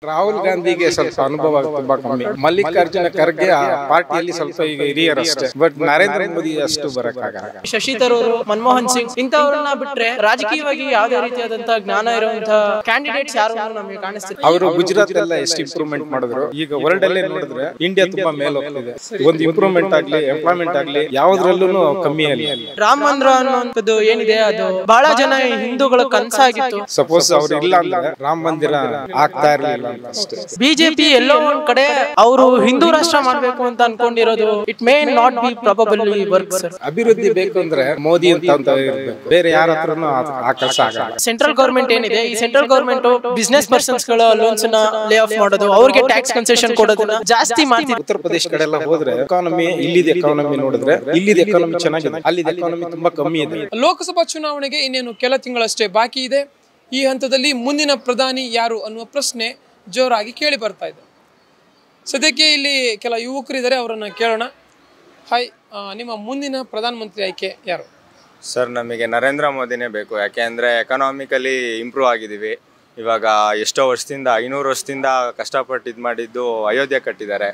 ರಾಹುಲ್ ಗಾಂಧಿಗೆ ಸ್ವಲ್ಪ ಅನುಭವ ತುಂಬಾ ಕಮ್ಮಿ. ಮಲ್ಲಿಕಾರ್ಜುನ ಖರ್ಗೆ ಆ ಪಾರ್ಟಿಯಲ್ಲಿ ಸ್ವಲ್ಪ ಈಗ ಹಿರಿಯರಷ್ಟೇ. ಬಟ್ ನರೇಂದ್ರ ಮೋದಿ ಅಷ್ಟು ಬರಕ್ಕಾಗಲ್ಲ. ಶಶಿ ತರೂರ್, ಮನಮೋಹನ್ ಸಿಂಗ್ ಇಂಥವ್ರನ್ನ ಬಿಟ್ರೆ ರಾಜಕೀಯವಾಗಿ ಯಾವುದೇ ರೀತಿಯಾದಂತಹ ಜ್ಞಾನ ಇರುವಂತಹ ಕ್ಯಾಂಡಿಡೇಟ್ಸ್ ಯಾರು ನಮಗೆ ಕಾಣಿಸ್ತಿಲ್ಲ. ಅವರು ಗುಜರಾತ್ ಎಲ್ಲ ಎಷ್ಟು ಇಂಪ್ರೂವ್ಮೆಂಟ್ ಮಾಡಿದ್ರು. ಈಗ ವರ್ಲ್ಡ್ ಅಲ್ಲೇ ನೋಡಿದ್ರೆ ಇಂಡಿಯಾ ತುಂಬಾ ಮೇಲೆ ಹೋಗ್ತಿದೆ. ಒಂದು ಇಂಪ್ರೂವ್ಮೆಂಟ್ ಆಗ್ಲಿ, ಎಂಪ್ಲಾಯ್ಮೆಂಟ್ ಆಗ್ಲಿ ಯಾವ್ದ್ರಲ್ಲೂ ಕಮ್ಮಿ ಅಲ್ಲ. ರಾಮ ಮಂದಿರ ಅನ್ನುವಂಥದ್ದು ಏನಿದೆ ಅದು ಬಹಳ ಜನ ಹಿಂದೂಗಳ ಕನಸಾಗಿತ್ತು. ಸಪೋಸ್ ಅವ್ರು ಇಲ್ಲ ಅಂದ್ರೆ ರಾಮ ಮಂದಿರ ಆಗ್ತಾ ಇರ್ಲಿಲ್ಲ. ಬಿಜೆಪಿ ಎಲ್ಲೋ ಒಂದ್ ಕಡೆ ಅವರು ಹಿಂದೂ ರಾಷ್ಟ್ರ ಮಾಡ್ಬೇಕು ಅಂತ ಅನ್ಕೊಂಡಿರೋದು it may not be probably work sir. ಅಭಿವೃದ್ಧಿ ಬೇಕು ಅಂದ್ರೆ ಮೋದಿ ಅಂತ ಇರ್ಬೇಕು, ಬೇರೆ ಯಾರ ಹತ್ರನೂ ಆ ಕೆಲಸ ಆಗಲ್ಲ. ಸೆಂಟ್ರಲ್ ಗವರ್ಮೆಂಟ್ ಏನಿದೆ, ಈ ಸೆಂಟ್ರಲ್ ಗವರ್ಮೆಂಟ್ ಬಿಸಿನೆಸ್ ಪರ್ಸನ್ಸ್ ಗಳ ಲೋನ್ಸ್ ನ ಲೇ ಆಫ್ ಮಾಡೋದು, ಅವ್ರಿಗೆ ಟ್ಯಾಕ್ಸ್ ಕನ್ಸೆಷನ್ ಕೊಡೋದನ್ನ ಜಾಸ್ತಿ ಮಾಡ್ತಿದೆ. ಉತ್ತರ ಪ್ರದೇಶ ಕಡೆ ಎಲ್ಲ ಹೋದ್ರೆ ಎಕಾನಮಿ, ಇಲ್ಲಿದ ಎಕಾನಮಿ ನೋಡಿದ್ರೆ ಇಲ್ಲಿದ ಎಕಾನಮಿ ಚೆನ್ನಾಗಿದೆ, ಅಲ್ಲಿದ ಎಕಾನಮಿ ತುಂಬಾ ಕಮ್ಮಿ ಇದೆ. ಲೋಕಸಭಾ ಚುನಾವಣೆಗೆ ಇನ್ನೇನು ಕೆಲ ತಿಂಗಳಷ್ಟೇ ಬಾಕಿ ಇದೆ. ಈ ಹಂತದಲ್ಲಿ ಮುಂದಿನ ಪ್ರಧಾನಿ ಯಾರು ಅನ್ನುವ ಪ್ರಶ್ನೆ ಜೋರಾಗಿ ಕೇಳಿ ಬರ್ತಾ ಇದೆ. ಸದ್ಯಕ್ಕೆ ಇಲ್ಲಿ ಕೆಲ ಯುವಕರಿದ್ದಾರೆ, ಅವರನ್ನು ಕೇಳೋಣ. ಹಾಯ್, ನಿಮ್ಮ ಮುಂದಿನ ಪ್ರಧಾನಮಂತ್ರಿ ಆಯ್ಕೆ ಯಾರು? ಸರ್, ನಮಗೆ ನರೇಂದ್ರ ಮೋದಿನೇ ಬೇಕು. ಯಾಕೆ ಅಂದರೆ ಎಕನಾಮಿಕಲಿ ಇಂಪ್ರೂವ್ ಆಗಿದ್ದೀವಿ. ಇವಾಗ ಎಷ್ಟೋ ವರ್ಷದಿಂದ 500 ವರ್ಷದಿಂದ ಕಷ್ಟಪಟ್ಟು ಇದು ಮಾಡಿದ್ದು ಅಯೋಧ್ಯೆ ಕಟ್ಟಿದ್ದಾರೆ.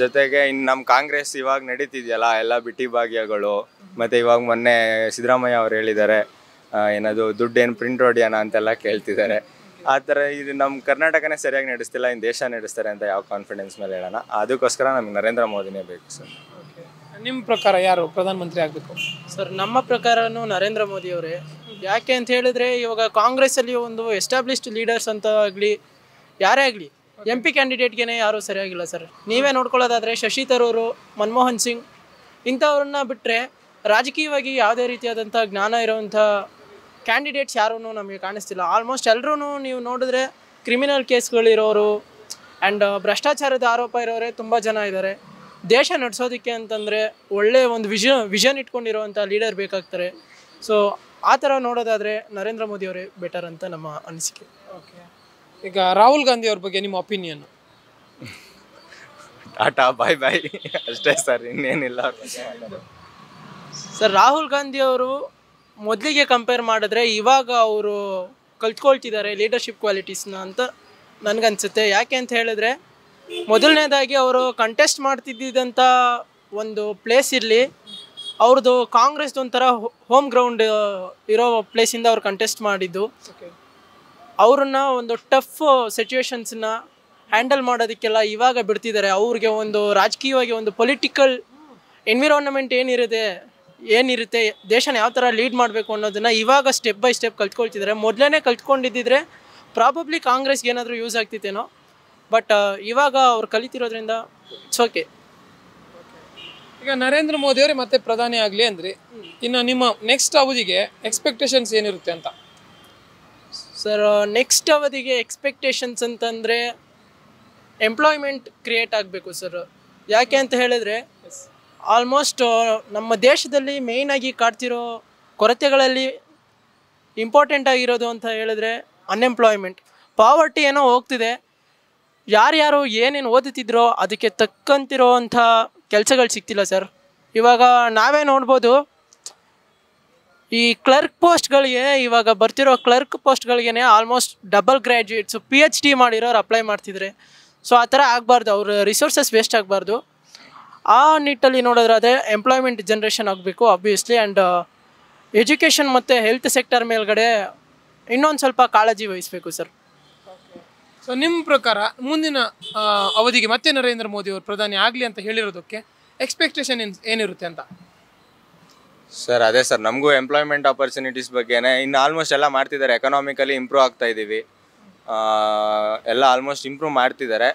ಜೊತೆಗೆ ಇನ್ನು ನಮ್ಮ ಕಾಂಗ್ರೆಸ್ ಇವಾಗ ನಡೀತಿದೆಯಲ್ಲ, ಎಲ್ಲ ಬಿಟ್ಟಿ ಭಾಗ್ಯಗಳು, ಮತ್ತು ಇವಾಗ ಮೊನ್ನೆ ಸಿದ್ದರಾಮಯ್ಯ ಅವ್ರು ಹೇಳಿದ್ದಾರೆ ಏನದು ದುಡ್ಡೇನು ಪ್ರಿಂಟ್ ಹೊಡಿಯೋಣ ಅಂತೆಲ್ಲ ಕೇಳ್ತಿದ್ದಾರೆ. ಆ ಥರ ಇದು ನಮ್ಮ ಕರ್ನಾಟಕನೇ ಸರಿಯಾಗಿ ನಡೆಸ್ತಿಲ್ಲ, ಇನ್ನು ದೇಶ ನಡೆಸ್ತಾರೆ ಅಂತ ಯಾವ ಕಾನ್ಫಿಡೆನ್ಸ್ ಮೇಲೆ ಹೇಳೋಣ. ಅದಕ್ಕೋಸ್ಕರ ನಮಗೆ ನರೇಂದ್ರ ಮೋದಿನೇ ಬೇಕು ಸರ್. ನಿಮ್ಮ ಪ್ರಕಾರ ಯಾರು ಪ್ರಧಾನಮಂತ್ರಿ ಆಗಬೇಕು? ಸರ್, ನಮ್ಮ ಪ್ರಕಾರನೂ ನರೇಂದ್ರ ಮೋದಿ ಅವರೇ. ಯಾಕೆ ಅಂತ ಹೇಳಿದ್ರೆ ಇವಾಗ ಕಾಂಗ್ರೆಸ್ ಅಲ್ಲಿ ಒಂದು ಎಸ್ಟಾಬ್ಲಿಷ್ಡ್ ಲೀಡರ್ಸ್ ಅಂತ ಆಗಲಿ, ಯಾರೇ ಆಗಲಿ MP ಕ್ಯಾಂಡಿಡೇಟ್ಗೆ ಯಾರೂ ಸರಿಯಾಗಿಲ್ಲ ಸರ್. ನೀವೇ ನೋಡ್ಕೊಳ್ಳೋದಾದ್ರೆ ಶಶಿ ತರೂರು, ಮನಮೋಹನ್ ಸಿಂಗ್ ಇಂಥವ್ರನ್ನ ಬಿಟ್ಟರೆ ರಾಜಕೀಯವಾಗಿ ಯಾವುದೇ ರೀತಿಯಾದಂಥ ಜ್ಞಾನ ಇರುವಂಥ ಕ್ಯಾಂಡಿಡೇಟ್ಸ್ ಯಾರೂ ನಮಗೆ ಕಾಣಿಸ್ತಿಲ್ಲ. ಆಲ್ಮೋಸ್ಟ್ ಎಲ್ಲರೂ ನೀವು ನೋಡಿದ್ರೆ ಕ್ರಿಮಿನಲ್ ಕೇಸ್ಗಳಿರೋರು ಆ್ಯಂಡ್ ಭ್ರಷ್ಟಾಚಾರದ ಆರೋಪ ಇರೋರೇ ತುಂಬ ಜನ ಇದ್ದಾರೆ. ದೇಶ ನಡೆಸೋದಕ್ಕೆ ಅಂತಂದರೆ ಒಳ್ಳೆಯ ಒಂದು ವಿಷನ್ ಇಟ್ಕೊಂಡಿರೋವಂಥ ಲೀಡರ್ ಬೇಕಾಗ್ತಾರೆ. ಸೊ ಆ ಥರ ನೋಡೋದಾದರೆ ನರೇಂದ್ರ ಮೋದಿ ಅವರೇ ಬೆಟರ್ ಅಂತ ನಮ್ಮ ಅನಿಸಿಕೆ. ಓಕೆ, ಈಗ ರಾಹುಲ್ ಗಾಂಧಿ ಅವ್ರ ಬಗ್ಗೆ ನಿಮ್ಮ ಒಪಿನಿಯನ್? ಟಾಟಾ ಬಾಯ್ ಬಾಯ್ ಅಷ್ಟೇ ಸರ್, ಇನ್ನೇನಿಲ್ಲ ಸರ್. ರಾಹುಲ್ ಗಾಂಧಿ ಅವರು ಮೊದಲಿಗೆ ಕಂಪೇರ್ ಮಾಡಿದ್ರೆ ಇವಾಗ ಅವರು ಕಲ್ತ್ಕೊಳ್ತಿದ್ದಾರೆ ಲೀಡರ್ಶಿಪ್ ಕ್ವಾಲಿಟೀಸ್ನ ಅಂತ ನನಗನ್ಸುತ್ತೆ. ಯಾಕೆ ಅಂತ ಹೇಳಿದ್ರೆ ಮೊದಲನೇದಾಗಿ ಅವರು ಕಂಟೆಸ್ಟ್ ಮಾಡ್ತಿದ್ದಂಥ ಒಂದು ಪ್ಲೇಸ್ ಇರಲಿ, ಅವ್ರದ್ದು ಕಾಂಗ್ರೆಸ್ದು ಒಂಥರ ಹೋಮ್ ಗ್ರೌಂಡ್ ಇರೋ ಪ್ಲೇಸಿಂದ ಅವ್ರು ಕಂಟೆಸ್ಟ್ ಮಾಡಿದ್ದು. ಅವ್ರನ್ನ ಒಂದು ಟಫ್ ಸಿಚುವೇಶನ್ಸನ್ನ ಹ್ಯಾಂಡಲ್ ಮಾಡೋದಕ್ಕೆಲ್ಲ ಇವಾಗ ಬಿಡ್ತಿದ್ದಾರೆ. ಅವ್ರಿಗೆ ಒಂದು ರಾಜಕೀಯವಾಗಿ ಒಂದು ಪೊಲಿಟಿಕಲ್ ಎನ್ವಿರಾನ್ಮೆಂಟ್ ಏನಿರುತ್ತೆ, ದೇಶನ ಯಾವ ಥರ ಲೀಡ್ ಮಾಡಬೇಕು ಅನ್ನೋದನ್ನು ಇವಾಗ ಸ್ಟೆಪ್ ಬೈ ಸ್ಟೆಪ್ ಕಲ್ತ್ಕೊಳ್ತಿದ್ದಾರೆ. ಮೊದಲೇ ಕಲ್ತ್ಕೊಂಡಿದ್ದಿದ್ರೆ ಪ್ರಾಬಬ್ಲಿ ಕಾಂಗ್ರೆಸ್ಗೆ ಏನಾದರೂ ಯೂಸ್ ಆಗ್ತಿತ್ತೇನೋ. ಬಟ್ ಇವಾಗ ಅವ್ರು ಕಲಿತಿರೋದ್ರಿಂದ ಇಟ್ಸ್ ಓಕೆ. ಈಗ ನರೇಂದ್ರ ಮೋದಿ ಅವರೇ ಮತ್ತೆ ಪ್ರಧಾನಿ ಆಗಲಿ ಅಂದರೆ ಇನ್ನು ನಿಮ್ಮ ನೆಕ್ಸ್ಟ್ ಅವಧಿಗೆ ಎಕ್ಸ್ಪೆಕ್ಟೇಷನ್ಸ್ ಏನಿರುತ್ತೆ ಅಂತ? ಸರ್, ನೆಕ್ಸ್ಟ್ ಅವಧಿಗೆ ಎಕ್ಸ್ಪೆಕ್ಟೇಷನ್ಸ್ ಅಂತಂದರೆ ಎಂಪ್ಲಾಯ್ಮೆಂಟ್ ಕ್ರಿಯೇಟ್ ಆಗಬೇಕು ಸರ್. ಯಾಕೆ ಅಂತ ಹೇಳಿದ್ರೆ ಆಲ್ಮೋಸ್ಟ್ ನಮ್ಮ ದೇಶದಲ್ಲಿ ಮೇಯ್ನಾಗಿ ಕಾಡ್ತಿರೋ ಕೊರತೆಗಳಲ್ಲಿ ಇಂಪಾರ್ಟೆಂಟ್ ಆಗಿರೋದು ಅಂತ ಹೇಳಿದ್ರೆ ಅನ್ಎಂಪ್ಲಾಯ್ಮೆಂಟ್, ಪಾವರ್ಟಿ ಏನೋ ಹೋಗ್ತಿದೆ. ಯಾರ್ಯಾರು ಏನೇನು ಓದುತ್ತಿದ್ರೋ ಅದಕ್ಕೆ ತಕ್ಕಂತಿರೋ ಅಂಥ ಕೆಲಸಗಳು ಸಿಗ್ತಿಲ್ಲ ಸರ್. ಇವಾಗ ನಾವೇ ನೋಡ್ಬೋದು, ಈ ಕ್ಲರ್ಕ್ ಪೋಸ್ಟ್ಗಳಿಗೆ ಇವಾಗ ಬರ್ತಿರೋ ಕ್ಲರ್ಕ್ ಪೋಸ್ಟ್ಗಳಿಗೇ ಆಲ್ಮೋಸ್ಟ್ ಡಬಲ್ ಗ್ರ್ಯಾಜುಯೇಟ್ಸು PhD ಮಾಡಿರೋರು ಅಪ್ಲೈ ಮಾಡ್ತಿದ್ರೆ. ಸೊ ಆ ಥರ ಆಗಬಾರ್ದು, ಅವ್ರ ರಿಸೋರ್ಸಸ್ ವೇಸ್ಟ್ ಆಗಬಾರ್ದು. ಆ ನಿಟ್ಟಲ್ಲಿ ನೋಡೋದ್ರಾದರೆ ಎಂಪ್ಲಾಯ್ಮೆಂಟ್ ಜನ್ರೇಷನ್ ಆಗಬೇಕು ಆಬ್ವಿಯಸ್ಲಿ. ಆ್ಯಂಡ್ ಎಜುಕೇಷನ್ ಮತ್ತು ಹೆಲ್ತ್ ಸೆಕ್ಟರ್ ಮೇಲ್ಗಡೆ ಇನ್ನೊಂದು ಸ್ವಲ್ಪ ಕಾಳಜಿ ವಹಿಸಬೇಕು ಸರ್. ಸೊ ನಿಮ್ಮ ಪ್ರಕಾರ ಮುಂದಿನ ಅವಧಿಗೆ ಮತ್ತೆ ನರೇಂದ್ರ ಮೋದಿ ಅವರು ಪ್ರಧಾನಿ ಆಗಲಿ ಅಂತ ಹೇಳಿರೋದಕ್ಕೆ ಎಕ್ಸ್ಪೆಕ್ಟೇಷನ್ ಏನಿರುತ್ತೆ ಅಂತ? ಸರ್, ಅದೇ ಸರ್, ನಮಗೂ ಎಂಪ್ಲಾಯ್ಮೆಂಟ್ ಆಪರ್ಚುನಿಟೀಸ್ ಬಗ್ಗೆನೇ ಇನ್ನು ಆಲ್ಮೋಸ್ಟ್ ಎಲ್ಲ ಮಾಡ್ತಿದ್ದಾರೆ. ಎಕನಾಮಿಕಲಿ ಇಂಪ್ರೂವ್ ಆಗ್ತಾ ಇದ್ದೀವಿ, ಎಲ್ಲ ಆಲ್ಮೋಸ್ಟ್ ಇಂಪ್ರೂವ್ ಮಾಡ್ತಿದ್ದಾರೆ.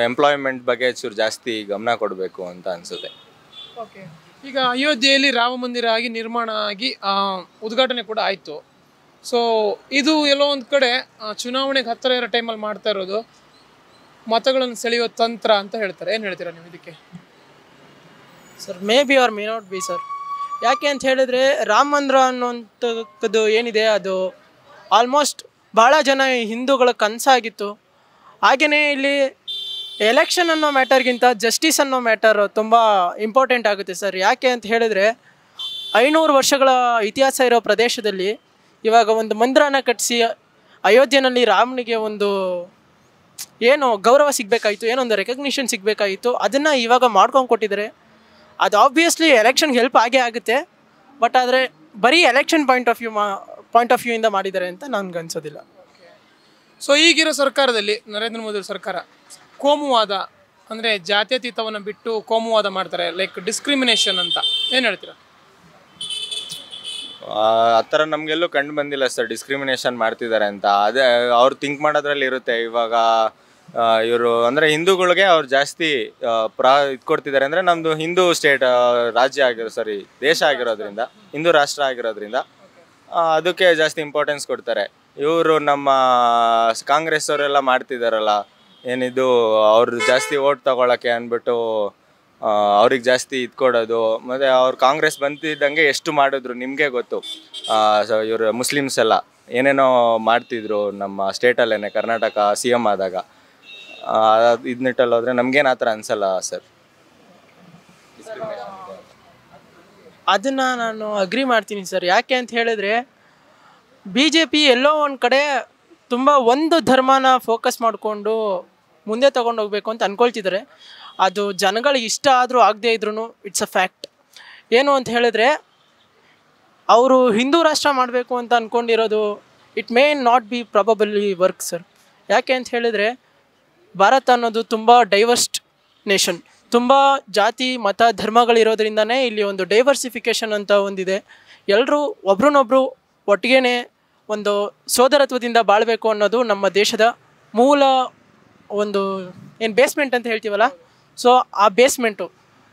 ಎಂಪ್ಲಾಯ್ಮೆಂಟ್ ಬಗ್ಗೆ ಚೂರು ಜಾಸ್ತಿ ಗಮನ ಕೊಡಬೇಕು ಅಂತ ಅನಿಸುತ್ತೆ. ಓಕೆ, ಈಗ ಅಯೋಧ್ಯೆಯಲ್ಲಿ ರಾಮ ಮಂದಿರ ಆಗಿ ನಿರ್ಮಾಣ ಆಗಿ ಉದ್ಘಾಟನೆ ಕೂಡ ಆಯಿತು. ಸೊ ಇದು ಎಲ್ಲೋ ಒಂದು ಕಡೆ ಚುನಾವಣೆಗೆ ಹತ್ತಿರ ಇರೋ ಟೈಮಲ್ಲಿ ಮಾಡ್ತಾ ಇರೋದು ಮತಗಳನ್ನು ಸೆಳೆಯುವ ತಂತ್ರ ಅಂತ ಹೇಳ್ತಾರೆ. ಏನು ಹೇಳ್ತೀರಾ ನೀವು ಇದಕ್ಕೆ? Sir, may be or may not be sir. ಯಾಕೆ ಅಂತ ಹೇಳಿದ್ರೆ ರಾಮ ಮಂದಿರ ಅನ್ನುವಂಥದ್ದು ಏನಿದೆ ಅದು ಆಲ್ಮೋಸ್ಟ್ ಭಾಳ ಜನ ಹಿಂದೂಗಳ ಕನಸಾಗಿತ್ತು. ಹಾಗೆಯೇ ಇಲ್ಲಿ ಎಲೆಕ್ಷನ್ ಅನ್ನೋ ಮ್ಯಾಟರ್ಗಿಂತ ಜಸ್ಟಿಸ್ ಅನ್ನೋ ಮ್ಯಾಟರ್ ತುಂಬ ಇಂಪಾರ್ಟೆಂಟ್ ಆಗುತ್ತೆ ಸರ್. ಯಾಕೆ ಅಂತ ಹೇಳಿದ್ರೆ 500 ವರ್ಷಗಳ ಇತಿಹಾಸ ಇರೋ ಪ್ರದೇಶದಲ್ಲಿ ಇವಾಗ ಒಂದು ಮಂದಿರನ ಕಟ್ಟಿಸಿ ಅಯೋಧ್ಯೆಯಲ್ಲಿ ರಾಮನಿಗೆ ಒಂದು ಏನು ಗೌರವ ಸಿಗಬೇಕಾಯಿತು, ಏನೊಂದು ರೆಕಗ್ನಿಷನ್ ಸಿಗಬೇಕಾಯಿತು, ಅದನ್ನು ಇವಾಗ ಮಾಡ್ಕೊಂಡು ಕೊಟ್ಟಿದ್ದಾರೆ. ಅದು ಆಬ್ವಿಯಸ್ಲಿ ಎಲೆಕ್ಷನ್ಗೆ ಹೆಲ್ಪ್ ಆಗೇ ಆಗುತ್ತೆ. ಬಟ್ ಆದರೆ ಬರೀ ಎಲೆಕ್ಷನ್ ಪಾಯಿಂಟ್ ಆಫ್ ವ್ಯೂ ಇಂದ ಮಾಡಿದ್ದಾರೆ ಅಂತ ನನಗೆ ಅನ್ಸೋದಿಲ್ಲ. ಸೊ ಈಗಿರೋ ಸರ್ಕಾರದಲ್ಲಿ ನರೇಂದ್ರ ಮೋದಿ ಸರ್ಕಾರ ಕೋಮುವಾದ ಅಂದರೆ ಜಾತ್ಯತೀತವನ್ನು ಬಿಟ್ಟು ಕೋಮುವಾದ ಮಾಡ್ತಾರೆ, ಲೈಕ್ ಡಿಸ್ಕ್ರಿಮಿನೇಷನ್ ಅಂತ ಏನು ಹೇಳ್ತೀರಾ? ಆ ಥರ ನಮಗೆಲ್ಲೂ ಕಂಡು ಬಂದಿಲ್ಲ ಸರ್, ಡಿಸ್ಕ್ರಿಮಿನೇಷನ್ ಮಾಡ್ತಿದ್ದಾರೆ ಅಂತ. ಅದೇ ಅವ್ರು ಥಿಂಕ್ ಮಾಡೋದ್ರಲ್ಲಿ ಇರುತ್ತೆ. ಇವಾಗ ಇವರು ಅಂದರೆ ಹಿಂದೂಗಳಿಗೆ ಅವ್ರು ಜಾಸ್ತಿ ಇದು ಕೊಡ್ತಿದ್ದಾರೆ. ಅಂದರೆ ನಮ್ಮದು ಹಿಂದೂ ಸ್ಟೇಟ್ ರಾಜ್ಯ ದೇಶ ಆಗಿರೋದ್ರಿಂದ, ಹಿಂದೂ ರಾಷ್ಟ್ರ ಆಗಿರೋದ್ರಿಂದ ಅದಕ್ಕೆ ಜಾಸ್ತಿ ಇಂಪಾರ್ಟೆನ್ಸ್ ಕೊಡ್ತಾರೆ. ಇವರು ನಮ್ಮ ಕಾಂಗ್ರೆಸ್ ಅವರೆಲ್ಲ ಮಾಡ್ತಿದ್ದಾರಲ್ಲ, ಏನಿದು ಅವ್ರು ಜಾಸ್ತಿ ಓಟ್ ತಗೊಳಕ್ಕೆ ಅಂದ್ಬಿಟ್ಟು ಅವ್ರಿಗೆ ಜಾಸ್ತಿ ಇದು ಕೊಡೋದು. ಮತ್ತು ಅವ್ರು ಕಾಂಗ್ರೆಸ್ ಬಂತಿದ್ದಂಗೆ ಎಷ್ಟು ಮಾಡಿದ್ರು ನಿಮಗೆ ಗೊತ್ತು. ಇವರು ಮುಸ್ಲಿಮ್ಸ್ ಎಲ್ಲ ಏನೇನೋ ಮಾಡ್ತಿದ್ರು ನಮ್ಮ ಸ್ಟೇಟಲ್ಲೇ, ಕರ್ನಾಟಕ CM ಆದಾಗ. ಇದು ನಿಟ್ಟಲ್ಲಿ ಹೋದರೆ ನಮಗೇನು ಆ ಥರ ಅನಿಸಲ್ಲ ಸರ್. ಅದನ್ನು ನಾನು ಅಗ್ರಿ ಮಾಡ್ತೀನಿ ಸರ್. ಯಾಕೆ ಅಂತ ಹೇಳಿದ್ರೆ BJP ಎಲ್ಲೋ ಒಂದು ಕಡೆ ತುಂಬ ಒಂದು ಧರ್ಮನ ಫೋಕಸ್ ಮಾಡಿಕೊಂಡು ಮುಂದೆ ತೊಗೊಂಡೋಗ್ಬೇಕು ಅಂತ ಅಂದ್ಕೊಳ್ತಿದ್ದಾರೆ. ಅದು ಜನಗಳಿಗೆ ಇಷ್ಟ ಆದರೂ ಆಗದೇ ಇದ್ರೂ ಇಟ್ಸ್ ಅ ಫ್ಯಾಕ್ಟ್. ಏನು ಅಂತ ಹೇಳಿದ್ರೆ ಅವರು ಹಿಂದೂ ರಾಷ್ಟ್ರ ಮಾಡಬೇಕು ಅಂತ ಅಂದ್ಕೊಂಡಿರೋದು it may not be probably work sir. ಯಾಕೆ ಅಂತ ಹೇಳಿದರೆ ಭಾರತ ಅನ್ನೋದು ತುಂಬ ಡೈವರ್ಸ್ಡ್ ನೇಷನ್, ತುಂಬ ಜಾತಿ ಮತ ಧರ್ಮಗಳಿರೋದ್ರಿಂದನೇ ಇಲ್ಲಿ ಒಂದು ಡೈವರ್ಸಿಫಿಕೇಷನ್ ಅಂತ ಒಂದಿದೆ. ಎಲ್ಲರೂ ಒಬ್ರನ್ನೊಬ್ರು ಒಟ್ಟಿಗೆ ಒಂದು ಸೋದರತ್ವದಿಂದ ಬಾಳಬೇಕು ಅನ್ನೋದು ನಮ್ಮ ದೇಶದ ಮೂಲ ಒಂದು ಏನು ಬೇಸ್ಮೆಂಟ್ ಅಂತ ಹೇಳ್ತೀವಲ್ಲ, ಸೊ ಆ ಬೇಸ್ಮೆಂಟು.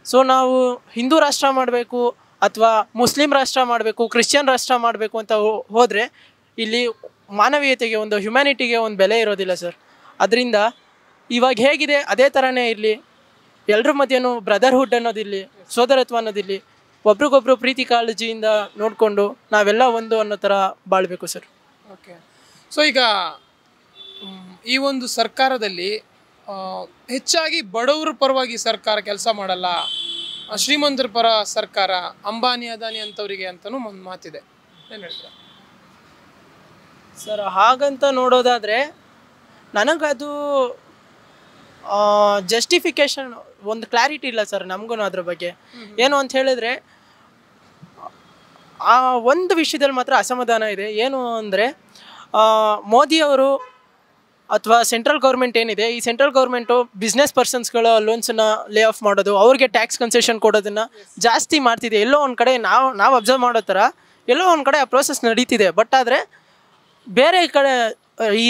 ಸೊ ನಾವು ಹಿಂದೂ ರಾಷ್ಟ್ರ ಮಾಡಬೇಕು ಅಥವಾ ಮುಸ್ಲಿಂ ರಾಷ್ಟ್ರ ಮಾಡಬೇಕು, ಕ್ರಿಶ್ಚಿಯನ್ ರಾಷ್ಟ್ರ ಮಾಡಬೇಕು ಅಂತ ಹೋದರೆ ಇಲ್ಲಿ ಮಾನವೀಯತೆಗೆ, ಒಂದು ಹ್ಯುಮ್ಯಾನಿಟಿಗೆ ಒಂದು ಬೆಲೆ ಇರೋದಿಲ್ಲ ಸರ್. ಅದರಿಂದ ಇವಾಗ ಹೇಗಿದೆ ಅದೇ ಥರನೇ ಇರಲಿ, ಎಲ್ಲರ ಮಧ್ಯೆನೂ ಬ್ರದರ್ಹುಡ್ ಅನ್ನೋದಿಲ್ಲಿ, ಸೋದರತ್ವ ಅನ್ನೋದಿಲ್ಲಿ, ಒಬ್ರಿಗೊಬ್ರು ಪ್ರೀತಿ ಕಾಳಜಿಯಿಂದ ನೋಡಿಕೊಂಡು ನಾವೆಲ್ಲ ಒಂದು ಅನ್ನೋ ಥರ ಬಾಳಬೇಕು ಸರ್. ಓಕೆ. ಸೊ ಈಗ ಈ ಒಂದು ಸರ್ಕಾರದಲ್ಲಿ ಹೆಚ್ಚಾಗಿ ಬಡವರ ಪರವಾಗಿ ಸರ್ಕಾರ ಕೆಲಸ ಮಾಡಲ್ಲ, ಶ್ರೀಮಂತರ ಪರ ಸರ್ಕಾರ, ಅಂಬಾನಿ ಅದಾನಿ ಅಂಥವರಿಗೆ ಅಂತಲೂ ಒಂದು ಮಾತಿದೆ, ಏನು ಹೇಳ್ತೀರಾ ಸರ್? ಹಾಗಂತ ನೋಡೋದಾದರೆ ನನಗದು ಜಸ್ಟಿಫಿಕೇಷನ್ ಒಂದು ಕ್ಲಾರಿಟಿ ಇಲ್ಲ ಸರ್ ನಮಗೂ ಅದ್ರ ಬಗ್ಗೆ. ಏನು ಅಂತ ಹೇಳಿದ್ರೆ ಆ ಒಂದು ವಿಷಯದಲ್ಲಿ ಮಾತ್ರ ಅಸಮಾಧಾನ ಇದೆ. ಏನು ಅಂದರೆ ಮೋದಿಯವರು ಅಥವಾ ಸೆಂಟ್ರಲ್ ಗೌರ್ಮೆಂಟ್ ಏನಿದೆ, ಈ ಸೆಂಟ್ರಲ್ ಗೌರ್ಮೆಂಟು ಬಿಸ್ನೆಸ್ ಪರ್ಸನ್ಸ್ಗಳ ಲೋನ್ಸನ್ನ ಲೇ ಆಫ್ ಮಾಡೋದು, ಅವ್ರಿಗೆ ಟ್ಯಾಕ್ಸ್ ಕನ್ಸೆಷನ್ ಕೊಡೋದನ್ನು ಜಾಸ್ತಿ ಮಾಡ್ತಿದೆ. ಎಲ್ಲೋ ಒಂದು ಕಡೆ ನಾವು ಅಬ್ಸರ್ವ್ ಮಾಡೋ ಥರ ಎಲ್ಲೋ ಒಂದು ಕಡೆ ಆ ಪ್ರೋಸೆಸ್ ನಡೀತಿದೆ. ಬಟ್ ಆದರೆ ಬೇರೆ ಕಡೆ ಈ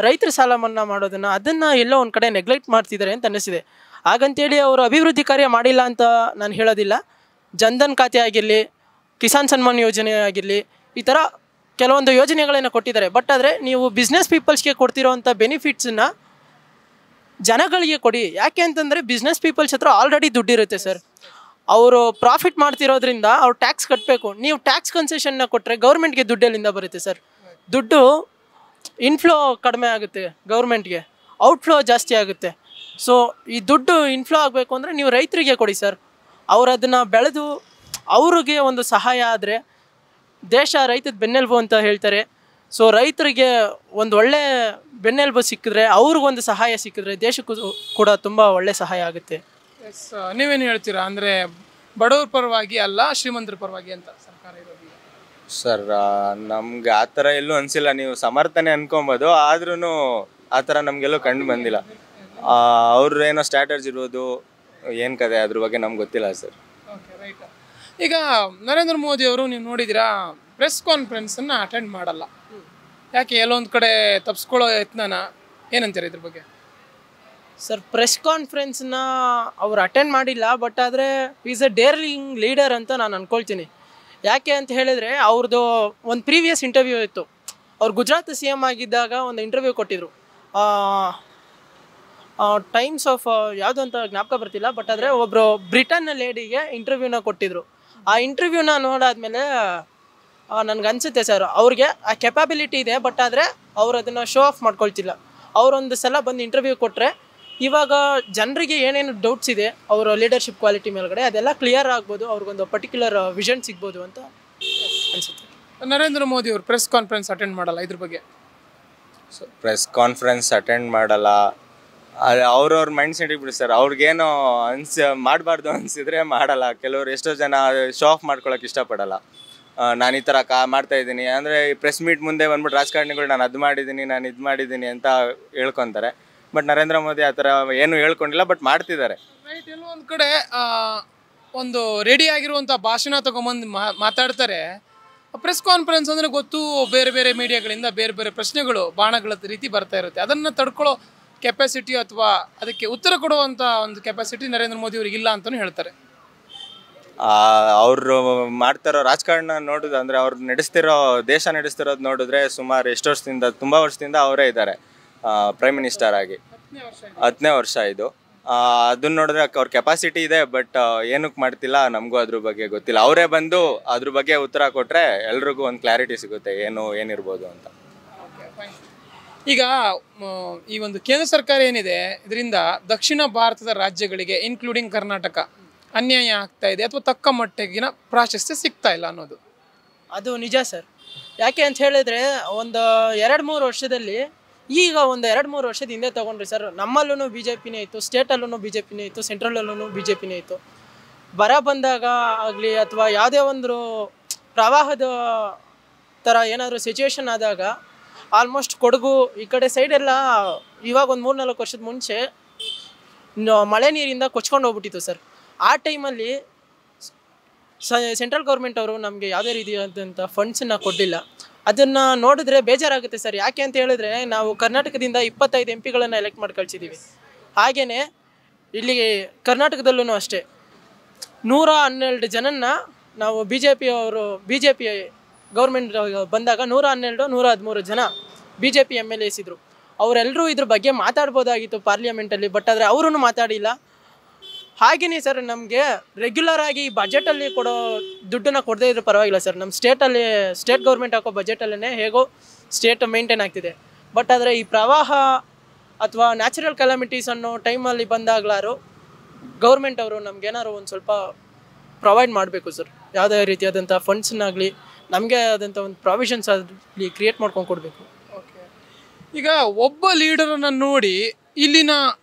ರೈತರ ಸಾಲ ಮನ್ನಾ ಮಾಡೋದನ್ನು ಅದನ್ನು ಎಲ್ಲೋ ಒಂದು ಕಡೆ ನೆಗ್ಲೆಕ್ಟ್ ಮಾಡ್ತಿದ್ದಾರೆ ಅಂತ ಅನ್ನಿಸಿದೆ. ಹಾಗಂತೇಳಿ ಅವರು ಅಭಿವೃದ್ಧಿ ಕಾರ್ಯ ಮಾಡಿಲ್ಲ ಅಂತ ನಾನು ಹೇಳೋದಿಲ್ಲ. ಜನ್ಧನ್ ಖಾತೆ ಆಗಿರಲಿ, ಕಿಸಾನ್ ಸನ್ಮಾನ್ ಯೋಜನೆ ಆಗಿರಲಿ, ಈ ಥರ ಕೆಲವೊಂದು ಯೋಜನೆಗಳನ್ನು ಕೊಟ್ಟಿದ್ದಾರೆ. ಬಟ್ ಆದರೆ ನೀವು ಬಿಸ್ನೆಸ್ ಪೀಪಲ್ಸ್ಗೆ ಕೊಡ್ತಿರೋವಂಥ ಬೆನಿಫಿಟ್ಸನ್ನು ಜನಗಳಿಗೆ ಕೊಡಿ. ಯಾಕೆ ಅಂತಂದರೆ ಬಿಸ್ನೆಸ್ ಪೀಪಲ್ಸ್ ಹತ್ರ ಆಲ್ರೆಡಿ ದುಡ್ಡಿರುತ್ತೆ ಸರ್. ಅವರು ಪ್ರಾಫಿಟ್ ಮಾಡ್ತಿರೋದ್ರಿಂದ ಅವ್ರು ಟ್ಯಾಕ್ಸ್ ಕಟ್ಟಬೇಕು. ನೀವು ಟ್ಯಾಕ್ಸ್ ಕನ್ಸೆಷನ್ನ ಕೊಟ್ಟರೆ ಗೌರ್ಮೆಂಟ್ಗೆ ದುಡ್ಡೆಲ್ಲಿಂದ ಬರುತ್ತೆ ಸರ್? ದುಡ್ಡು ಇನ್ಫ್ಲೋ ಕಡಿಮೆ ಆಗುತ್ತೆ, ಗೌರ್ಮೆಂಟ್ಗೆ ಔಟ್ಫ್ಲೋ ಜಾಸ್ತಿ ಆಗುತ್ತೆ. ಸೊ ಈ ದುಡ್ಡು ಇನ್ಫ್ಲೋ ಆಗಬೇಕು ಅಂದರೆ ನೀವು ರೈತರಿಗೆ ಕೊಡಿ ಸರ್. ಅವ್ರು ಅದನ್ನು ಬೆಳೆದು ಅವ್ರಿಗೆ ಒಂದು ಸಹಾಯ ಆದರೆ, ದೇಶ ರೈತದ ಬೆನ್ನೆಲುಬು ಅಂತ ಹೇಳ್ತಾರೆ. ಸೊ ರೈತರಿಗೆ ಒಂದು ಒಳ್ಳೆ ಬೆನ್ನೆಲುಬು ಸಿಕ್ಕಿದ್ರೆ, ಅವ್ರಿಗೊಂದು ಸಹಾಯ ಸಿಕ್ಕಿದ್ರೆ ದೇಶಕ್ಕೂ ಕೂಡ ತುಂಬ ಒಳ್ಳೆ ಸಹಾಯ ಆಗುತ್ತೆ. ಎಸ್, ನೀವೇನು ಹೇಳ್ತೀರಾ? ಅಂದರೆ ಬಡವ್ರ ಪರವಾಗಿ ಅಲ್ಲ, ಶ್ರೀಮಂತರ ಪರವಾಗಿ ಅಂತ ಸರ್ಕಾರ ಇರೋದು ಸರ್. ನಮ್ಗೆ ಆ ಥರ ಎಲ್ಲೂ ಅನಿಸಿಲ್ಲ. ನೀವು ಸಮರ್ಥನೆ ಅನ್ಕೊಬೋದು, ಆದ್ರೂ ಆ ಥರ ನಮಗೆಲ್ಲೂ ಕಂಡು ಬಂದಿಲ್ಲ. ಅವ್ರು ಏನೋ ಸ್ಟ್ರಾಟಜಿ ಇರ್ಬೋದು, ಏನು ಕತೆ ಅದ್ರ ಬಗ್ಗೆ ನಮ್ಗೆ ಗೊತ್ತಿಲ್ಲ ಸರ್. Okay, right. ಈಗ ನರೇಂದ್ರ ಮೋದಿ ಅವರು ನೀವು ನೋಡಿದ್ದೀರಾ, ಪ್ರೆಸ್ ಕಾನ್ಫರೆನ್ಸನ್ನು ಅಟೆಂಡ್ ಮಾಡಲ್ಲ. ಯಾಕೆ? ಎಲ್ಲೊಂದು ಕಡೆ ತಪ್ಪಿಸ್ಕೊಳ್ಳೋ ಯತ್ನನ, ಏನಂತೀರ ಇದ್ರ ಬಗ್ಗೆ? ಸರ್, ಪ್ರೆಸ್ ಕಾನ್ಫರೆನ್ಸ್ನ ಅವ್ರು ಅಟೆಂಡ್ ಮಾಡಿಲ್ಲ. ಬಟ್ ಆದರೆ ಈಸ್ ಅ ಡೇರಿಂಗ್ ಲೀಡರ್ ಅಂತ ನಾನು ಅಂದ್ಕೊಳ್ತೀನಿ. ಯಾಕೆ ಅಂತ ಹೇಳಿದರೆ ಅವ್ರದ್ದು ಒಂದು ಪ್ರೀವಿಯಸ್ ಇಂಟರ್ವ್ಯೂ ಇತ್ತು. ಅವ್ರು ಗುಜರಾತ್ CM ಆಗಿದ್ದಾಗ ಒಂದು ಇಂಟರ್ವ್ಯೂ ಕೊಟ್ಟಿದ್ರು. ಟೈಮ್ಸ್ ಆಫ್ ಯಾವುದು ಅಂತ ಜ್ಞಾಪಕ ಬರ್ತಿಲ್ಲ. ಬಟ್ ಆದರೆ ಒಬ್ಬರು ಬ್ರಿಟನ್ ಲೇಡಿಗೆ ಇಂಟರ್ವ್ಯೂನ ಕೊಟ್ಟಿದ್ರು. ಆ ಇಂಟರ್ವ್ಯೂನ ನೋಡಾದ್ಮೇಲೆ ನನಗನ್ಸುತ್ತೆ ಸರ್, ಅವ್ರಿಗೆ ಆ ಕೆಪಾಬಿಲಿಟಿ ಇದೆ. ಬಟ್ ಆದರೆ ಅವ್ರು ಅದನ್ನು ಶೋ ಆಫ್ ಮಾಡ್ಕೊಳ್ತಿಲ್ಲ. ಅವರೊಂದು ಸಲ ಬಂದು ಇಂಟರ್ವ್ಯೂ ಕೊಟ್ಟರೆ ಇವಾಗ ಜನರಿಗೆ ಏನೇನು ಡೌಟ್ಸ್ ಇದೆ ಅವರ ಲೀಡರ್ಶಿಪ್ ಕ್ವಾಲಿಟಿ ಮೇಲ್ಗಡೆ ಅದೆಲ್ಲ ಕ್ಲಿಯರ್ ಆಗ್ಬೋದು, ಅವ್ರಿಗೊಂದು ಪರ್ಟಿಕ್ಯುಲರ್ ವಿಷನ್ ಸಿಗ್ಬೋದು ಅಂತ ಅನಿಸುತ್ತೆ. ನರೇಂದ್ರ ಮೋದಿ ಅವರು ಪ್ರೆಸ್ ಕಾನ್ಫರೆನ್ಸ್ ಅಟೆಂಡ್ ಮಾಡಲ್ಲ, ಇದ್ರ ಬಗ್ಗೆ ಪ್ರೆಸ್ ಕಾನ್ಫರೆನ್ಸ್ ಅಟೆಂಡ್ ಮಾಡಲ್ಲ. ಅವ್ರವ್ರ ಮೈಂಡ್ ಸೆಟ್ಟಿಗೆ ಬಿಡಿಸ್ತಾರೆ. ಅವ್ರಿಗೇನೋ ಮಾಡಬಾರ್ದು ಅನಿಸಿದ್ರೆ ಮಾಡಲ್ಲ. ಕೆಲವರು ಎಷ್ಟೋ ಜನ ಶೋ ಆಫ್ ಮಾಡ್ಕೊಳಕ್ಕೆ ಇಷ್ಟಪಡಲ್ಲ. ನಾನು ಈ ಥರ ಮಾಡ್ತಾ ಇದ್ದೀನಿ ಅಂದರೆ ಪ್ರೆಸ್ ಮೀಟ್ ಮುಂದೆ ಬಂದ್ಬಿಟ್ಟು ರಾಜಕಾರಣಿಗಳು ನಾನು ಅದು ಮಾಡಿದ್ದೀನಿ, ನಾನು ಇದು ಮಾಡಿದ್ದೀನಿ ಅಂತ ಹೇಳ್ಕೊತಾರೆ. ಬಟ್ ನರೇಂದ್ರ ಮೋದಿ ಆ ಥರ ಏನು ಹೇಳ್ಕೊಂಡಿಲ್ಲ, ಬಟ್ ಮಾಡ್ತಿದ್ದಾರೆ. ರೈಟ್. ಎಲ್ಲೊಂದು ಕಡೆ ಒಂದು ರೆಡಿ ಆಗಿರುವಂಥ ಭಾಷಣ ತಗೊಂಬಂದು ಮಾತಾಡ್ತಾರೆ. ಪ್ರೆಸ್ ಕಾನ್ಫರೆನ್ಸ್ ಅಂದರೆ ಗೊತ್ತು, ಬೇರೆ ಬೇರೆ ಮೀಡಿಯಾಗಳಿಂದ ಬೇರೆ ಬೇರೆ ಪ್ರಶ್ನೆಗಳು ಬಾಣಗಳ ರೀತಿ ಬರ್ತಾ ಇರುತ್ತೆ. ಅದನ್ನು ತಡ್ಕೊಳ್ಳೋ ಕೆಪಾಸಿಟಿ ಅಥವಾ ಅದಕ್ಕೆ ಉತ್ತರ ಕೊಡುವಂಥ ಒಂದು ಕೆಪಾಸಿಟಿ ನರೇಂದ್ರ ಮೋದಿ ಅವ್ರಿಗೆ ಇಲ್ಲ ಅಂತಲೂ ಹೇಳ್ತಾರೆ. ಅವರು ಮಾಡ್ತಿರೋ ರಾಜಕಾರಣ ನೋಡಿದ್ರೆ ಅಂದರೆ ಅವ್ರು ದೇಶ ನಡೆಸ್ತಿರೋದು ನೋಡಿದ್ರೆ ಸುಮಾರು ಎಷ್ಟು ವರ್ಷದಿಂದ, ತುಂಬ ವರ್ಷದಿಂದ ಅವರೇ ಇದ್ದಾರೆ ಪ್ರೈಮ್ ಮಿನಿಸ್ಟರ್ ಆಗಿ. 10ನೇ ವರ್ಷ ಇದು. ಅದನ್ನ ನೋಡಿದ್ರೆ ಅವ್ರ ಕೆಪಾಸಿಟಿ ಇದೆ, ಬಟ್ ಏನಕ್ಕೆ ಮಾಡ್ತಿಲ್ಲ ನಮಗೂ ಅದ್ರ ಬಗ್ಗೆ ಗೊತ್ತಿಲ್ಲ. ಅವರೇ ಬಂದು ಅದ್ರ ಬಗ್ಗೆ ಉತ್ತರ ಕೊಟ್ಟರೆ ಎಲ್ರಿಗೂ ಒಂದು ಕ್ಲಾರಿಟಿ ಸಿಗುತ್ತೆ ಏನಿರ್ಬೋದು ಅಂತ. ಈಗ ಈ ಒಂದು ಕೇಂದ್ರ ಸರ್ಕಾರ ಏನಿದೆ, ಇದರಿಂದ ದಕ್ಷಿಣ ಭಾರತದ ರಾಜ್ಯಗಳಿಗೆ ಇನ್ಕ್ಲೂಡಿಂಗ್ ಕರ್ನಾಟಕ ಅನ್ಯಾಯ ಆಗ್ತಾ ಇದೆ ಅಥವಾ ತಕ್ಕ ಮಟ್ಟಿಗಿನ ಪ್ರಾಶಸ್ತ್ಯ ಸಿಗ್ತಾ ಇಲ್ಲ ಅನ್ನೋದು ಅದು ನಿಜ ಸರ್. ಯಾಕೆ ಅಂತ ಹೇಳಿದ್ರೆ ಒಂದು 2-3 ವರ್ಷದಲ್ಲಿ, ಈಗ ಒಂದು 2-3 ವರ್ಷದ ಹಿಂದೆ ತೊಗೊಂಡ್ರಿ ಸರ್, ನಮ್ಮಲ್ಲೂ ಬಿ ಜೆ ಪಿನೇ ಇತ್ತು, ಸ್ಟೇಟಲ್ಲೂ ಬಿ ಜೆ ಪಿನೇ ಇತ್ತು, ಸೆಂಟ್ರಲಲ್ಲೂ ಬಿ ಜೆ ಪಿನೇ ಇತ್ತು. ಬರ ಬಂದಾಗ ಆಗಲಿ ಅಥವಾ ಯಾವುದೇ ಒಂದು ಪ್ರವಾಹದ ಥರ ಏನಾದರೂ ಸಿಚುವೇಶನ್ ಆದಾಗ ಆಲ್ಮೋಸ್ಟ್ ಕೊಡಗು ಈ ಕಡೆ ಸೈಡೆಲ್ಲ ಇವಾಗ ಒಂದು 3-4 ವರ್ಷದ ಮುಂಚೆ ಮಳೆ ನೀರಿಂದ ಕೊಚ್ಕೊಂಡು ಹೋಗ್ಬಿಟ್ಟಿತ್ತು ಸರ್. ಆ ಟೈಮಲ್ಲಿ ಸೆಂಟ್ರಲ್ ಗೌರ್ಮೆಂಟ್ ಅವರು ನಮಗೆ ಯಾವುದೇ ರೀತಿಯಾದಂಥ ಫಂಡ್ಸನ್ನು ಕೊಡಲಿಲ್ಲ. ಅದನ್ನು ನೋಡಿದ್ರೆ ಬೇಜಾರಾಗುತ್ತೆ ಸರ್. ಯಾಕೆ ಅಂತ ಹೇಳಿದ್ರೆ ನಾವು ಕರ್ನಾಟಕದಿಂದ 25 MP ಎಲೆಕ್ಟ್ ಮಾಡಿ ಕಳಿಸಿದ್ದೀವಿ. ಹಾಗೆಯೇ ಇಲ್ಲಿ ಕರ್ನಾಟಕದಲ್ಲೂ ಅಷ್ಟೇ 112 ಜನನ್ನ ನಾವು ಬಿ ಜೆ ಪಿ ಗೌರ್ಮೆಂಟ್ ಬಂದಾಗ 112-113 ಜನ ಬಿ ಜೆ ಪಿ MLAs ಇದ್ದರು. ಅವರೆಲ್ಲರೂ ಇದ್ರ ಬಗ್ಗೆ ಮಾತಾಡ್ಬೋದಾಗಿತ್ತು ಪಾರ್ಲಿಮೆಂಟಲ್ಲಿ, ಬಟ್ ಆದರೆ ಅವರೂ ಮಾತಾಡಿಲ್ಲ. ಹಾಗೆಯೇ ಸರ್ ನಮಗೆ ರೆಗ್ಯುಲರ್ ಆಗಿ ಬಜೆಟಲ್ಲಿ ಕೊಡೋ ದುಡ್ಡನ್ನು ಕೊಡದೇ ಇದ್ರೂ ಪರವಾಗಿಲ್ಲ ಸರ್. ನಮ್ಮ ಸ್ಟೇಟ್ ಗೌರ್ಮೆಂಟ್ ಹಾಕೋ ಬಜೆಟಲ್ಲೇ ಹೇಗೋ ಸ್ಟೇಟ್ ಮೇಂಟೈನ್ ಆಗ್ತಿದೆ. ಬಟ್ ಆದರೆ ಈ ಪ್ರವಾಹ ಅಥವಾ ನ್ಯಾಚುರಲ್ ಕ್ಯಾಲಮಿಟೀಸ್ ಅನ್ನೋ ಟೈಮಲ್ಲಿ ಬಂದಾಗಲಾರು ಗೌರ್ಮೆಂಟ್ ಅವರು ನಮಗೇನಾದ್ರು ಒಂದು ಸ್ವಲ್ಪ ಪ್ರೊವೈಡ್ ಮಾಡಬೇಕು ಸರ್. ಯಾವುದೇ ರೀತಿಯಾದಂಥ ಫಂಡ್ಸ್ನಾಗಲಿ ನಮಗೆ ಆದಂಥ ಒಂದು ಪ್ರಾವಿಷನ್ಸ್ ಆಗಲಿ ಕ್ರಿಯೇಟ್ ಮಾಡ್ಕೊಂಡು ಕೊಡಬೇಕು. ಓಕೆ. ಈಗ ಒಬ್ಬ ಲೀಡರನ್ನು ನೋಡಿ ಇಲ್ಲಿನ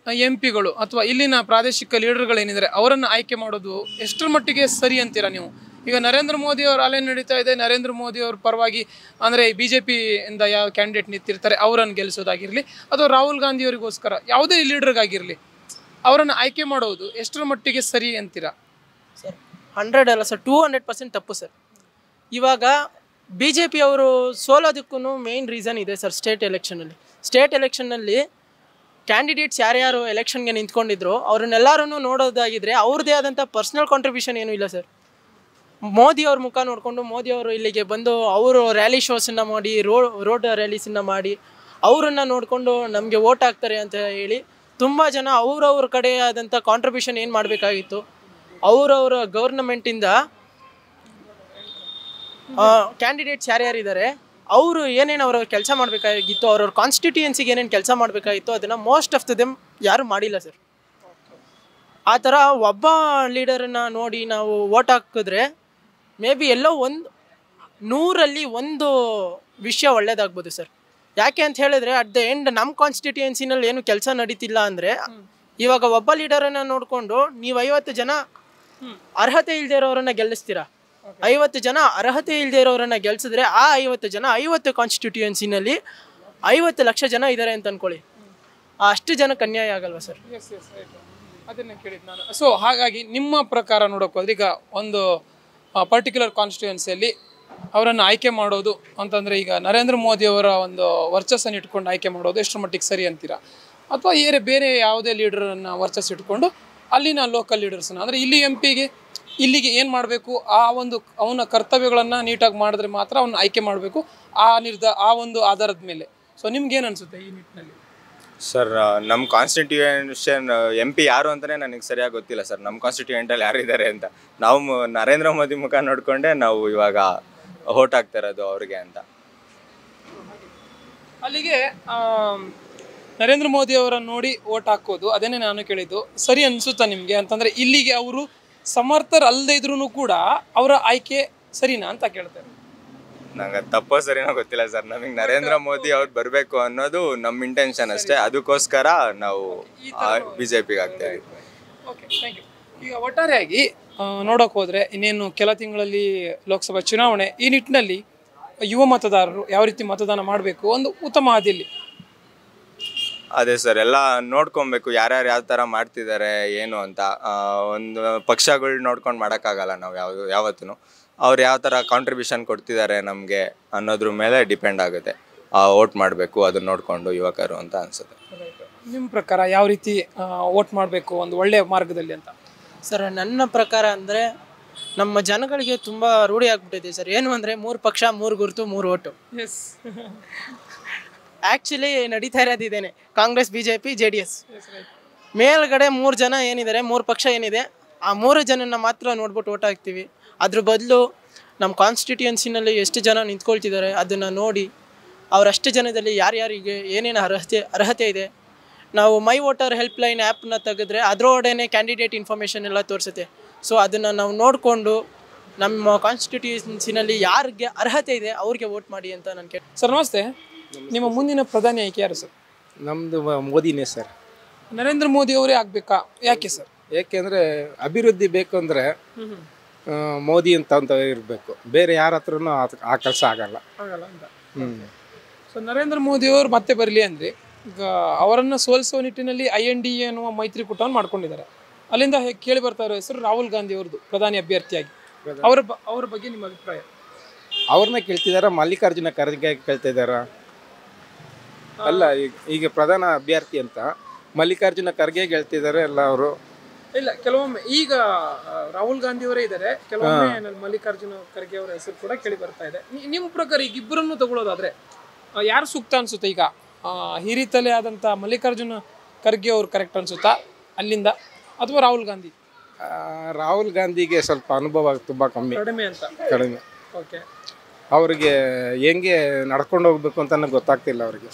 MP ಗಳು ಅಥವಾ ಇಲ್ಲಿನ ಪ್ರಾದೇಶಿಕ ಲೀಡರ್ಗಳೇನಿದ್ದಾರೆ ಅವರನ್ನು ಆಯ್ಕೆ ಮಾಡೋದು ಎಷ್ಟರ ಮಟ್ಟಿಗೆ ಸರಿ ಅಂತೀರಾ ನೀವು? ಈಗ ನರೇಂದ್ರ ಮೋದಿ ಅವರ ಅಲೆ ನಡೀತಾ ಇದೆ. ನರೇಂದ್ರ ಮೋದಿ ಅವ್ರ ಪರವಾಗಿ ಅಂದರೆ BJP ಇಂದ ಯಾವ ಕ್ಯಾಂಡಿಡೇಟ್ ನಿಂತಿರ್ತಾರೆ ಅವರನ್ನು ಗೆಲ್ಲಿಸೋದಾಗಿರಲಿ ಅಥವಾ ರಾಹುಲ್ ಗಾಂಧಿ ಅವರಿಗೋಸ್ಕರ ಯಾವುದೇ ಲೀಡರ್ಗಾಗಿರಲಿ ಅವರನ್ನು ಆಯ್ಕೆ ಮಾಡೋದು ಎಷ್ಟರ ಮಟ್ಟಿಗೆ ಸರಿ ಅಂತೀರಾ? ಸರ್ 100 ಅಲ್ಲ ಸರ್, 200% ತಪ್ಪು ಸರ್. ಇವಾಗ BJP ಅವರು ಸೋಲೋದಕ್ಕೂ ಮೇನ್ ರೀಸನ್ ಇದೆ ಸರ್. ಸ್ಟೇಟ್ ಎಲೆಕ್ಷನ್ನಲ್ಲಿ ಕ್ಯಾಂಡಿಡೇಟ್ಸ್ ಯಾರ್ಯಾರು ಎಲೆಕ್ಷನ್ಗೆ ನಿಂತ್ಕೊಂಡಿದ್ರು ಅವ್ರನ್ನೆಲ್ಲರೂ ನೋಡೋದಾಗಿದ್ರೆ ಅವ್ರದ್ದೇ ಆದಂಥ ಪರ್ಸ್ನಲ್ ಕಾಂಟ್ರಿಬ್ಯೂಷನ್ ಏನೂ ಇಲ್ಲ ಸರ್. ಮೋದಿ ಅವ್ರ ಮುಖ ನೋಡಿಕೊಂಡು ಮೋದಿ ಅವರು ಇಲ್ಲಿಗೆ ಬಂದು ಅವರು ರ್ಯಾಲಿ ಶೋಸನ್ನು ಮಾಡಿ ರೋಡ್ ರ್ಯಾಲೀಸನ್ನು ಮಾಡಿ ಅವರನ್ನು ನೋಡಿಕೊಂಡು ನಮಗೆ ವೋಟ್ ಹಾಕ್ತಾರೆ ಅಂತ ಹೇಳಿ ತುಂಬ ಜನ ಅವ್ರವ್ರ ಕಡೆ ಆದಂಥ ಕಾಂಟ್ರಿಬ್ಯೂಷನ್ ಏನು ಮಾಡಬೇಕಾಗಿತ್ತು ಅವರವರ ಗೌರ್ನಮೆಂಟಿಂದ ಕ್ಯಾಂಡಿಡೇಟ್ಸ್ ಯಾರ್ಯಾರಿದ್ದಾರೆ ಅವರು ಏನೇನು ಅವ್ರ ಕೆಲಸ ಮಾಡಬೇಕಾಗಿತ್ತು, ಅವ್ರವ್ರ ಕಾನ್ಸ್ಟಿಟ್ಯೂಯೆನ್ಸಿಗೆ ಏನೇನು ಕೆಲಸ ಮಾಡಬೇಕಾಗಿತ್ತು ಅದನ್ನು ಮೋಸ್ಟ್ ಆಫ್ ದೆಮ್ ಯಾರೂ ಮಾಡಿಲ್ಲ ಸರ್. ಆ ಥರ ಒಬ್ಬ ಲೀಡರನ್ನು ನೋಡಿ ನಾವು ವೋಟ್ ಹಾಕಿದ್ರೆ ಮೇ ಬಿ ಎಲ್ಲೋ 100ರಲ್ಲಿ 1 ವಿಷಯ ಒಳ್ಳೇದಾಗ್ಬೋದು ಸರ್. ಯಾಕೆ ಅಂತ ಹೇಳಿದ್ರೆ ಅಟ್ ದ ಎಂಡ್ ನಮ್ಮ ಕಾನ್ಸ್ಟಿಟ್ಯೂಯೆನ್ಸಿನಲ್ಲಿ ಏನು ಕೆಲಸ ನಡೀತಿಲ್ಲ ಅಂದರೆ ಇವಾಗ ಒಬ್ಬ ಲೀಡರನ್ನು ನೋಡಿಕೊಂಡು ನೀವು 50 ಜನ ಅರ್ಹತೆ ಇಲ್ಲದೆ ಇರೋರನ್ನ ಗೆಲ್ಲಿಸ್ತೀರಾ. 50 ಜನ ಅರ್ಹತೆ ಇಲ್ಲದೆ ಇರೋರನ್ನ ಗೆಲ್ಸಿದ್ರೆ ಆ 50 ಜನ 50 ಕಾನ್ಸ್ಟಿಟ್ಯೂಯೆನ್ಸಿನಲ್ಲಿ 50 ಲಕ್ಷ ಜನ ಇದ್ದಾರೆ ಅಂತ ಅನ್ಕೊಳ್ಳಿ. ಅಷ್ಟು ಜನಕ್ಕೆ ಅನ್ಯಾಯ ಆಗಲ್ವಾ ಸರ್? ಅದನ್ನೇ ಕೇಳಿದ್ದು ನಾನು. ಸೊ ಹಾಗಾಗಿ ನಿಮ್ಮ ಪ್ರಕಾರ ನೋಡೋಕೆ ಹೋದ್ರೆ ಈಗ ಒಂದು ಪರ್ಟಿಕ್ಯುಲರ್ ಕಾನ್ಸ್ಟಿಟ್ಯೂಯೆನ್ಸಿಯಲ್ಲಿ ಅವರನ್ನು ಆಯ್ಕೆ ಮಾಡೋದು ಅಂತಂದರೆ ಈಗ ನರೇಂದ್ರ ಮೋದಿ ಅವರ ಒಂದು ವರ್ಚಸ್ಸನ್ನು ಇಟ್ಕೊಂಡು ಆಯ್ಕೆ ಮಾಡೋದು ಎಷ್ಟರ ಮಟ್ಟಿಗೆ ಸರಿ ಅಂತೀರಾ? ಅಥವಾ ಬೇರೆ ಯಾವುದೇ ಲೀಡರನ್ನು ವರ್ಚಸ್ಸು ಇಟ್ಕೊಂಡು ಅಲ್ಲಿನ ಲೋಕಲ್ ಲೀಡರ್ಸನ್ನು ಅಂದರೆ ಇಲ್ಲಿ MP ಇಲ್ಲಿಗೆ ಏನು ಮಾಡಬೇಕು ಅವನ ಕರ್ತವ್ಯಗಳನ್ನು ನೀಟಾಗಿ ಮಾಡಿದ್ರೆ ಮಾತ್ರ ಅವನ್ನ ಆಯ್ಕೆ ಮಾಡಬೇಕು ಆ ಒಂದು ಆಧಾರದ ಮೇಲೆ. ಸೊ ನಿಮ್ಗೇನು ಅನಿಸುತ್ತೆ ಈ ನಿಟ್ಟಿನಲ್ಲಿ? ಸರ್ ನಮ್ಮ ಕಾನ್ಸ್ಟಿಟ್ಯೂಯೇಷನ್ MP ಯಾರು ಅಂತಲೇ ನನಗೆ ಸರಿಯಾಗಿ ಗೊತ್ತಿಲ್ಲ ಸರ್. ನಮ್ಮ ಕಾನ್ಸ್ಟಿಟ್ಯೂಯೆಂಟಲ್ಲಿ ಯಾರಿದ್ದಾರೆ ಅಂತ ನಾವು ನರೇಂದ್ರ ಮೋದಿ ಮುಖ ನೋಡಿಕೊಂಡೇ ನಾವು ಇವಾಗ ವೋಟ್ ಹಾಕ್ತಾ ಇರೋದು ಅವ್ರಿಗೆ ಅಂತ. ಅಲ್ಲಿಗೆ ನರೇಂದ್ರ ಮೋದಿ ಅವರನ್ನು ನೋಡಿ ವೋಟ್ ಹಾಕೋದು ಅದೇನೇ ನಾನು ಕೇಳಿದ್ದು ಸರಿ ಅನಿಸುತ್ತಾ ನಿಮಗೆ ಅಂತಂದರೆ ಇಲ್ಲಿಗೆ ಅವರು ಸಮರ್ಥರಲ್ಲದೆ ಇದ್ರೂ ಕೂಡ ಅವರ ಆಯ್ಕೆ ಸರಿನಾ ಅಂತ ಕೇಳ್ತಾರೆ. ನಂಗೆ ತಪ್ಪೋ ಸರಿನೋ ಗೊತ್ತಿಲ್ಲ ಸರ್. ನಮಗೆ ನರೇಂದ್ರ ಮೋದಿ ಅವ್ರು ಬರಬೇಕು ಅನ್ನೋದು ನಮ್ಮ ಇಂಟೆನ್ಷನ್ ಅಷ್ಟೇ. ಅದಕ್ಕೋಸ್ಕರ ನಾವು ಬಿಜೆಪಿಗೆ ಆಗ್ತಾ ಇದ್ದೀವಿ. Okay, thank you. ಈಗ ಒಟ್ಟಾರೆಯಾಗಿ ನೋಡೋಕೆ ಹೋದರೆ ಇನ್ನೇನು ಕೆಲ ತಿಂಗಳಲ್ಲಿ ಲೋಕಸಭಾ ಚುನಾವಣೆ, ಈ ನಿಟ್ಟಿನಲ್ಲಿ ಯುವ ಮತದಾರರು ಯಾವ ರೀತಿ ಮತದಾನ ಮಾಡಬೇಕು ಒಂದು ಉತ್ತಮ ಹಾದಿಯಲ್ಲಿ? ಅದೇ ಸರ್, ಎಲ್ಲ ನೋಡ್ಕೊಬೇಕು ಯಾರ್ಯಾರು ಯಾವ ಥರ ಮಾಡ್ತಿದ್ದಾರೆ ಏನು ಅಂತ. ಒಂದು ಪಕ್ಷಗಳು ನೋಡ್ಕೊಂಡು ಮಾಡೋಕ್ಕಾಗಲ್ಲ ನಾವು ಯಾವತ್ತೂ. ಅವ್ರು ಯಾವ ಥರ ಕಾಂಟ್ರಿಬ್ಯೂಷನ್ ಕೊಡ್ತಿದ್ದಾರೆ ನಮಗೆ ಅನ್ನೋದ್ರ ಮೇಲೆ ಡಿಪೆಂಡ್ ಆಗುತ್ತೆ. ವೋಟ್ ಮಾಡಬೇಕು ಅದನ್ನ ನೋಡಿಕೊಂಡು ಯುವಕರು ಅಂತ ಅನಿಸುತ್ತೆ. ನಿಮ್ಮ ಪ್ರಕಾರ ಯಾವ ರೀತಿ ವೋಟ್ ಮಾಡಬೇಕು ಒಂದು ಒಳ್ಳೆಯ ಮಾರ್ಗದಲ್ಲಿ ಅಂತ? ಸರ್, ನನ್ನ ಪ್ರಕಾರ ಅಂದರೆ ನಮ್ಮ ಜನಗಳಿಗೆ ತುಂಬ ರೂಢಿ ಆಗ್ಬಿಟ್ಟಿದೆ ಸರ್. ಏನು ಅಂದರೆ 3 ಪಕ್ಷ 3 ಗುರುತು 3 ಓಟು. ಎಸ್, ಆ್ಯಕ್ಚುಲಿ ನಡೀತಾ ಇರೋದಿದ್ದೇನೆ, ಕಾಂಗ್ರೆಸ್, BJP, JDS. ಮೇಲ್ಗಡೆ 3 ಜನ ಏನಿದ್ದಾರೆ, 3 ಪಕ್ಷ ಏನಿದೆ, ಆ 3 ಜನನ ಮಾತ್ರ ನೋಡ್ಬಿಟ್ಟು ಓಟ್ ಹಾಕ್ತೀವಿ. ಅದ್ರ ಬದಲು ನಮ್ಮ ಕಾನ್ಸ್ಟಿಟ್ಯೂಯನ್ಸಿನಲ್ಲಿ ಎಷ್ಟು ಜನ ನಿಂತ್ಕೊಳ್ತಿದ್ದಾರೆ ಅದನ್ನು ನೋಡಿ ಅವರಷ್ಟು ಜನದಲ್ಲಿ ಯಾರ್ಯಾರಿಗೆ ಏನೇನು ಅರ್ಹತೆ ಇದೆ. ನಾವು ಮೈ ವೋಟರ್ ಹೆಲ್ಪ್ಲೈನ್ ಆ್ಯಪ್ನ ತೆಗೆದ್ರೆ ಅದರೊಡನೆ ಕ್ಯಾಂಡಿಡೇಟ್ ಇನ್ಫಾರ್ಮೇಷನ್ ಎಲ್ಲ ತೋರಿಸುತ್ತೆ. ಸೊ ಅದನ್ನು ನಾವು ನೋಡಿಕೊಂಡು ನಮ್ಮ ಕಾನ್ಸ್ಟಿಟ್ಯೂನ್ಸಿನಲ್ಲಿ ಯಾರಿಗೆ ಅರ್ಹತೆ ಇದೆ ಅವ್ರಿಗೆ ವೋಟ್ ಮಾಡಿ ಅಂತ ನಾನು ಕೇಳಿ. ಸರ್ ನಮಸ್ತೆ, ನಿಮ್ಮ ಮುಂದಿನ ಪ್ರಧಾನಿ ಆಯ್ಕೆ ಯಾರು ಸರ್? ನಮ್ಮದು ಮೋದಿನೇ ಸರ್. ನರೇಂದ್ರ ಮೋದಿ ಅವರೇ ಆಗಬೇಕಾ? ಯಾಕೆ ಸರ್? ಯಾಕೆಂದರೆ ಅಭಿವೃದ್ಧಿ ಬೇಕು ಅಂದರೆ ಮೋದಿ ಅಂತ ಇರಬೇಕು. ಬೇರೆ ಯಾರ ಹತ್ರನೂ ಆ ಕೆಲಸ ಆಗಲ್ಲ ಅಂತ. ಸೊ ನರೇಂದ್ರ ಮೋದಿ ಅವರು ಮತ್ತೆ ಬರಲಿ ಅಂದರೆ ಈಗ ಅವರನ್ನು ಸೋಲಿಸುವ ನಿಟ್ಟಿನಲ್ಲಿ INDA ಅನ್ನುವ ಮೈತ್ರಿಕೂಟವನ್ನು ಮಾಡ್ಕೊಂಡಿದ್ದಾರೆ. ಅಲ್ಲಿಂದ ಕೇಳಿ ಬರ್ತಾ ಇರೋ ಹೆಸರು ರಾಹುಲ್ ಗಾಂಧಿ ಅವ್ರದ್ದು ಪ್ರಧಾನಿ ಅಭ್ಯರ್ಥಿಯಾಗಿ. ಅವರ ಬಗ್ಗೆ ನಿಮ್ಮ ಅಭಿಪ್ರಾಯ? ಅವ್ರನ್ನ ಕೇಳ್ತಿದಾರ, ಮಲ್ಲಿಕಾರ್ಜುನ ಖರ್ಗೆ ಕೇಳ್ತಾ ಇದ್ದಾರ? ಅಲ್ಲ, ಈಗ ಪ್ರಧಾನ ಅಭ್ಯರ್ಥಿ ಅಂತ ಮಲ್ಲಿಕಾರ್ಜುನ ಖರ್ಗೆ ಹೇಳ್ತಿದ್ದಾರೆ ಎಲ್ಲ ಅವರು. ಇಲ್ಲ, ಕೆಲವೊಮ್ಮೆ ಈಗ ರಾಹುಲ್ ಗಾಂಧಿ ಅವರೇ ಇದ್ದಾರೆ, ಕೆಲವೊಮ್ಮೆ ಮಲ್ಲಿಕಾರ್ಜುನ ಖರ್ಗೆ ಅವರ ಹೆಸರು ಕೂಡ ಕೇಳಿ ಬರ್ತಾ ಇದೆ. ನಿಮ್ಮ ಪ್ರಕಾರ ಈಗ ಇಬ್ಬರನ್ನು ತಗೊಳ್ಳೋದಾದ್ರೆ ಯಾರು ಸೂಕ್ತ ಅನ್ಸುತ್ತೆ? ಈಗ ಹಿರಿತಲೆ ಆದಂಥ ಮಲ್ಲಿಕಾರ್ಜುನ ಖರ್ಗೆ ಅವ್ರು ಕರೆಕ್ಟ್ ಅನ್ಸುತ್ತಾ ಅಲ್ಲಿಂದ, ಅಥವಾ ರಾಹುಲ್ ಗಾಂಧಿ? ರಾಹುಲ್ ಗಾಂಧಿಗೆ ಸ್ವಲ್ಪ ಅನುಭವ ತುಂಬ ಕಡಿಮೆ. ಓಕೆ, ಅವ್ರಿಗೆ ಹೆಂಗೆ ನಡ್ಕೊಂಡು ಹೋಗ್ಬೇಕು ಅಂತ ಗೊತ್ತಾಗ್ತಿಲ್ಲ ಅವ್ರಿಗೆ.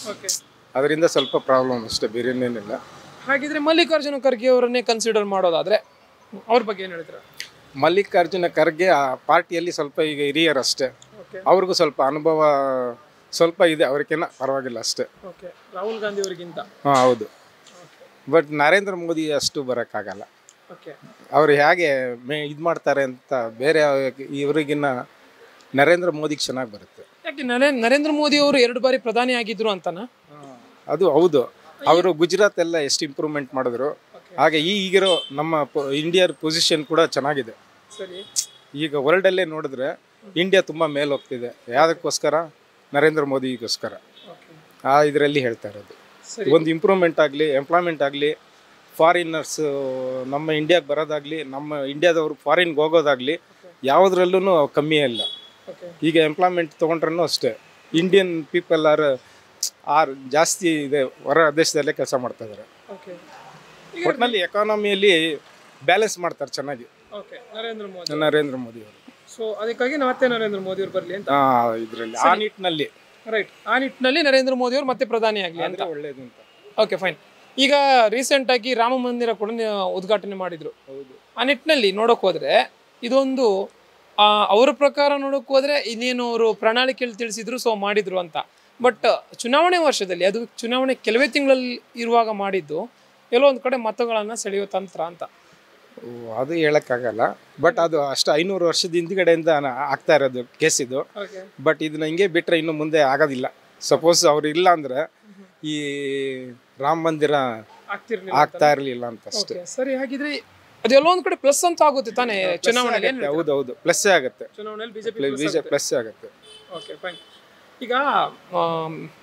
ಅದರಿಂದ ಸ್ವಲ್ಪ ಪ್ರಾಬ್ಲಮ್ ಅಷ್ಟೇ, ಬೇರೆ ಏನೇನಿಲ್ಲ. ಹಾಗಿದ್ರೆ ಮಲ್ಲಿಕಾರ್ಜುನ ಖರ್ಗೆ ಅವರನ್ನೇ ಕನ್ಸಿಡರ್ ಮಾಡೋದಾದ್ರೆ ಅವ್ರ ಬಗ್ಗೆ ಏನು ಹೇಳ್ತೀರಾ? ಮಲ್ಲಿಕಾರ್ಜುನ ಖರ್ಗೆ ಆ ಪಾರ್ಟಿಯಲ್ಲಿ ಸ್ವಲ್ಪ ಈಗ ಹಿರಿಯರಷ್ಟೇ, ಅವ್ರಿಗೂ ಸ್ವಲ್ಪ ಅನುಭವ ಸ್ವಲ್ಪ ಇದೆ, ಅವ್ರಿಗೇನ ಪರವಾಗಿಲ್ಲ ಅಷ್ಟೇ. ರಾಹುಲ್ ಗಾಂಧಿ ಅವರಿಗಿಂತ? ಹಾಂ, ಹೌದು. ಬಟ್ ನರೇಂದ್ರ ಮೋದಿ ಅಷ್ಟು ಬರೋಕ್ಕಾಗಲ್ಲ. ಅವ್ರು ಹೇಗೆ ಇದು ಮಾಡ್ತಾರೆ ಅಂತ ಬೇರೆ ಇವರಿಗಿನ್ನ ನರೇಂದ್ರ ಮೋದಿಗೆ ಚೆನ್ನಾಗಿ ಬರುತ್ತೆ. ಯಾಕೆ ನರೇಂದ್ರ ಮೋದಿ ಅವರು 2 ಬಾರಿ ಪ್ರಧಾನಿ ಆಗಿದ್ರು ಅಂತನಾ? ಅದು ಹೌದು. ಅವರು ಗುಜರಾತ್ ಎಲ್ಲ ಎಷ್ಟು ಇಂಪ್ರೂವ್ಮೆಂಟ್ ಮಾಡಿದ್ರು, ಹಾಗೆ ಈಗಿರೋ ನಮ್ಮ ಇಂಡಿಯಾದ ಪೊಸಿಷನ್ ಕೂಡ ಚೆನ್ನಾಗಿದೆ. ಈಗ ವರ್ಲ್ಡಲ್ಲೇ ನೋಡಿದ್ರೆ ಇಂಡಿಯಾ ತುಂಬ ಮೇಲೆ ಹೋಗ್ತಿದೆ. ಯಾವುದಕ್ಕೋಸ್ಕರ? ನರೇಂದ್ರ ಮೋದಿಗೋಸ್ಕರ. ಆ ಇದರಲ್ಲಿ ಹೇಳ್ತಾ ಇರೋದು. ಒಂದು ಇಂಪ್ರೂವ್ಮೆಂಟ್ ಆಗಲಿ, ಎಂಪ್ಲಾಯ್ಮೆಂಟ್ ಆಗಲಿ, ಫಾರಿನರ್ಸ್ ನಮ್ಮ ಇಂಡಿಯಾಗೆ ಬರೋದಾಗಲಿ, ನಮ್ಮ ಇಂಡಿಯಾದವರು ಫಾರಿನ್ಗೆ ಹೋಗೋದಾಗಲಿ, ಯಾವುದ್ರಲ್ಲೂ ಕಮ್ಮಿ ಇಲ್ಲ. ಈಗ ಎಂಪ್ಲಾಯ್ಮೆಂಟ್ ತೊಗೊಂಡ್ರೂ ಅಷ್ಟೇ, ಇಂಡಿಯನ್ ಪೀಪಲ್ ಆರ್ ಜಾಸ್ತಿ ಇದೆ, ಹೊರ ದೇಶದಲ್ಲೇ ಕೆಲಸ ಮಾಡ್ತಾ ಇದ್ದಾರೆ. ಒಟ್ಟಿನಲ್ಲಿ ಎಕಾನಮಿಯಲ್ಲಿ ಬ್ಯಾಲೆನ್ಸ್ ಮಾಡ್ತಾರೆ ಚೆನ್ನಾಗಿ ನರೇಂದ್ರ ಮೋದಿ ಅವರು. ಸೊ ಅದಕ್ಕಾಗಿ ಮತ್ತೆ ನರೇಂದ್ರ ಮೋದಿ ಅವರು ಬರಲಿ ಅಂತ ಇದರಲ್ಲಿ ಆ ನಿಟ್ಟಿನಲ್ಲಿ. ರೈಟ್, ಆ ನಿಟ್ಟಿನಲ್ಲಿ ನರೇಂದ್ರ ಮೋದಿ ಅವರು ಮತ್ತೆ ಪ್ರಧಾನಿ ಆಗಲಿ ಅಂತ ಒಳ್ಳೇದು ಅಂತ. Okay, fine. ಈಗ ರೀಸೆಂಟ್ ಆಗಿ ರಾಮ ಮಂದಿರ ಕೂಡ ಉದ್ಘಾಟನೆ ಮಾಡಿದ್ರು. ಆ ನಿಟ್ಟಿನಲ್ಲಿ ನೋಡೋಕೆ ಹೋದ್ರೆ ಇದೊಂದು ಅವರ ಪ್ರಕಾರ ನೋಡೋಕೆ ಹೋದ್ರೆ ಇನ್ನೇನು ಅವರು ಪ್ರಣಾಳಿಕೆಯಲ್ಲಿ ತಿಳಿಸಿದ್ರು, ಸೊ ಮಾಡಿದ್ರು ಅಂತ. ಬಟ್ ಚುನಾವಣೆ ವರ್ಷದಲ್ಲಿ, ಅದು ಚುನಾವಣೆ ಕೆಲವೇ ತಿಂಗಳಲ್ಲಿ ಇರುವಾಗ ಮಾಡಿದ್ದು, ಎಲ್ಲೋ ಒಂದು ಕಡೆ ಮತಗಳನ್ನು ಸೆಳೆಯೋ ತಂತ್ರ ಅಂತ. ಅದು ಹೇಳಕ್ಕಾಗಲ್ಲ. ಬಟ್ ಅದು ಅಷ್ಟು 500 ವರ್ಷದ ಹಿಂದ್ಗಡೆಯಿಂದ ಆಗ್ತಾ ಇರೋದು ಕೇಸ್ ಇದು. ಬಟ್ ಇದನ್ನ ಹಿಂಗೆ ಬಿಟ್ರೆ ಇನ್ನು ಮುಂದೆ ಆಗೋದಿಲ್ಲ. ಸಪೋಸ್ ಅವ್ರು ಇಲ್ಲ ಅಂದ್ರೆ ಈ ರಾಮ ಮಂದಿರ ಆಗ್ತಾ ಇರಲಿಲ್ಲ ಅಂತ ಅಷ್ಟೇ. ಸರಿ, ಹಾಗಿದ್ರೆ ಅದೆಲ್ಲ ಒಂದ್ ಕಡೆ ಪ್ಲಸ್ ಅಂತ ಆಗುತ್ತೆ ತಾನೇ ಚುನಾವಣೆಗೆ? ಹೌದೌದು, ಪ್ಲಸ್ ಆಗುತ್ತೆ. ಚುನಾವಣೆಯಲ್ಲಿ ಬಿಜೆಪಿ ಪ್ಲಸ್ ಆಗುತ್ತೆ. Okay, fine. ಈಗ